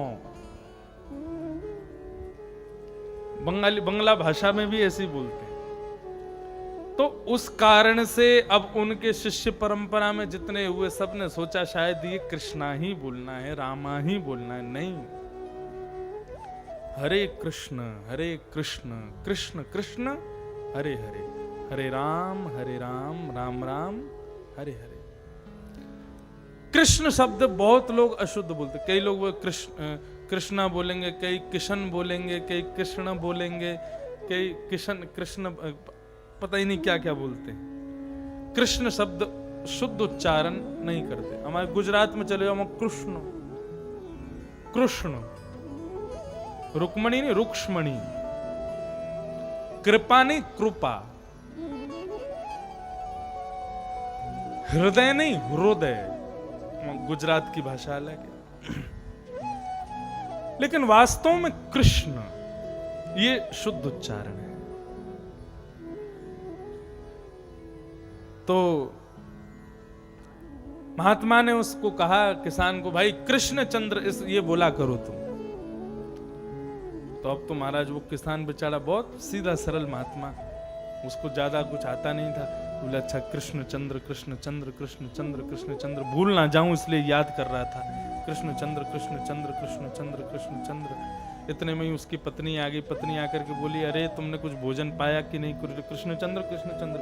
बंगला भाषा में भी ऐसे ही बोलते हैं। तो उस कारण से अब उनके शिष्य परंपरा में जितने हुए सब ने सोचा शायद ये कृष्णा ही बोलना है, रामा ही बोलना है। नहीं, हरे कृष्ण कृष्ण कृष्ण हरे हरे, हरे राम राम राम हरे हरे। कृष्ण शब्द बहुत लोग अशुद्ध बोलते, कई लोग वो कृष्णा बोलेंगे, कई किशन बोलेंगे, कई कृष्ण बोलेंगे, कई कृष्ण पता ही नहीं क्या क्या बोलते हैं। कृष्ण शब्द शुद्ध उच्चारण नहीं करते। हमारे गुजरात में चले जाओ, कृष्ण कृष्ण, रुक्मणी नहीं रुक्ष्मणी, कृपा नहीं कृपा, हृदय नहीं हृदय, गुजरात की भाषा अलग है। लेकिन वास्तव में कृष्ण ये शुद्ध उच्चारण है। तो महात्मा ने उसको कहा, किसान को, भाई कृष्ण चंद्र ये बोला करो तुम। तो अब तो महाराज वो किसान बेचारा बहुत सीधा सरल महात्मा, उसको ज्यादा कुछ आता नहीं था। बोले अच्छा कृष्ण चंद्र कृष्ण चंद्र कृष्ण चंद्र कृष्ण चंद्र, भूल ना जाऊं इसलिए याद कर रहा था, कृष्ण चंद्र कृष्ण चंद्र कृष्ण चंद्र कृष्ण चंद्र। इतने में ही उसकी पत्नी आ गई। पत्नी आकर के बोली, अरे तुमने कुछ भोजन पाया कि नहीं? कृष्ण चंद्र कृष्ण चंद्र।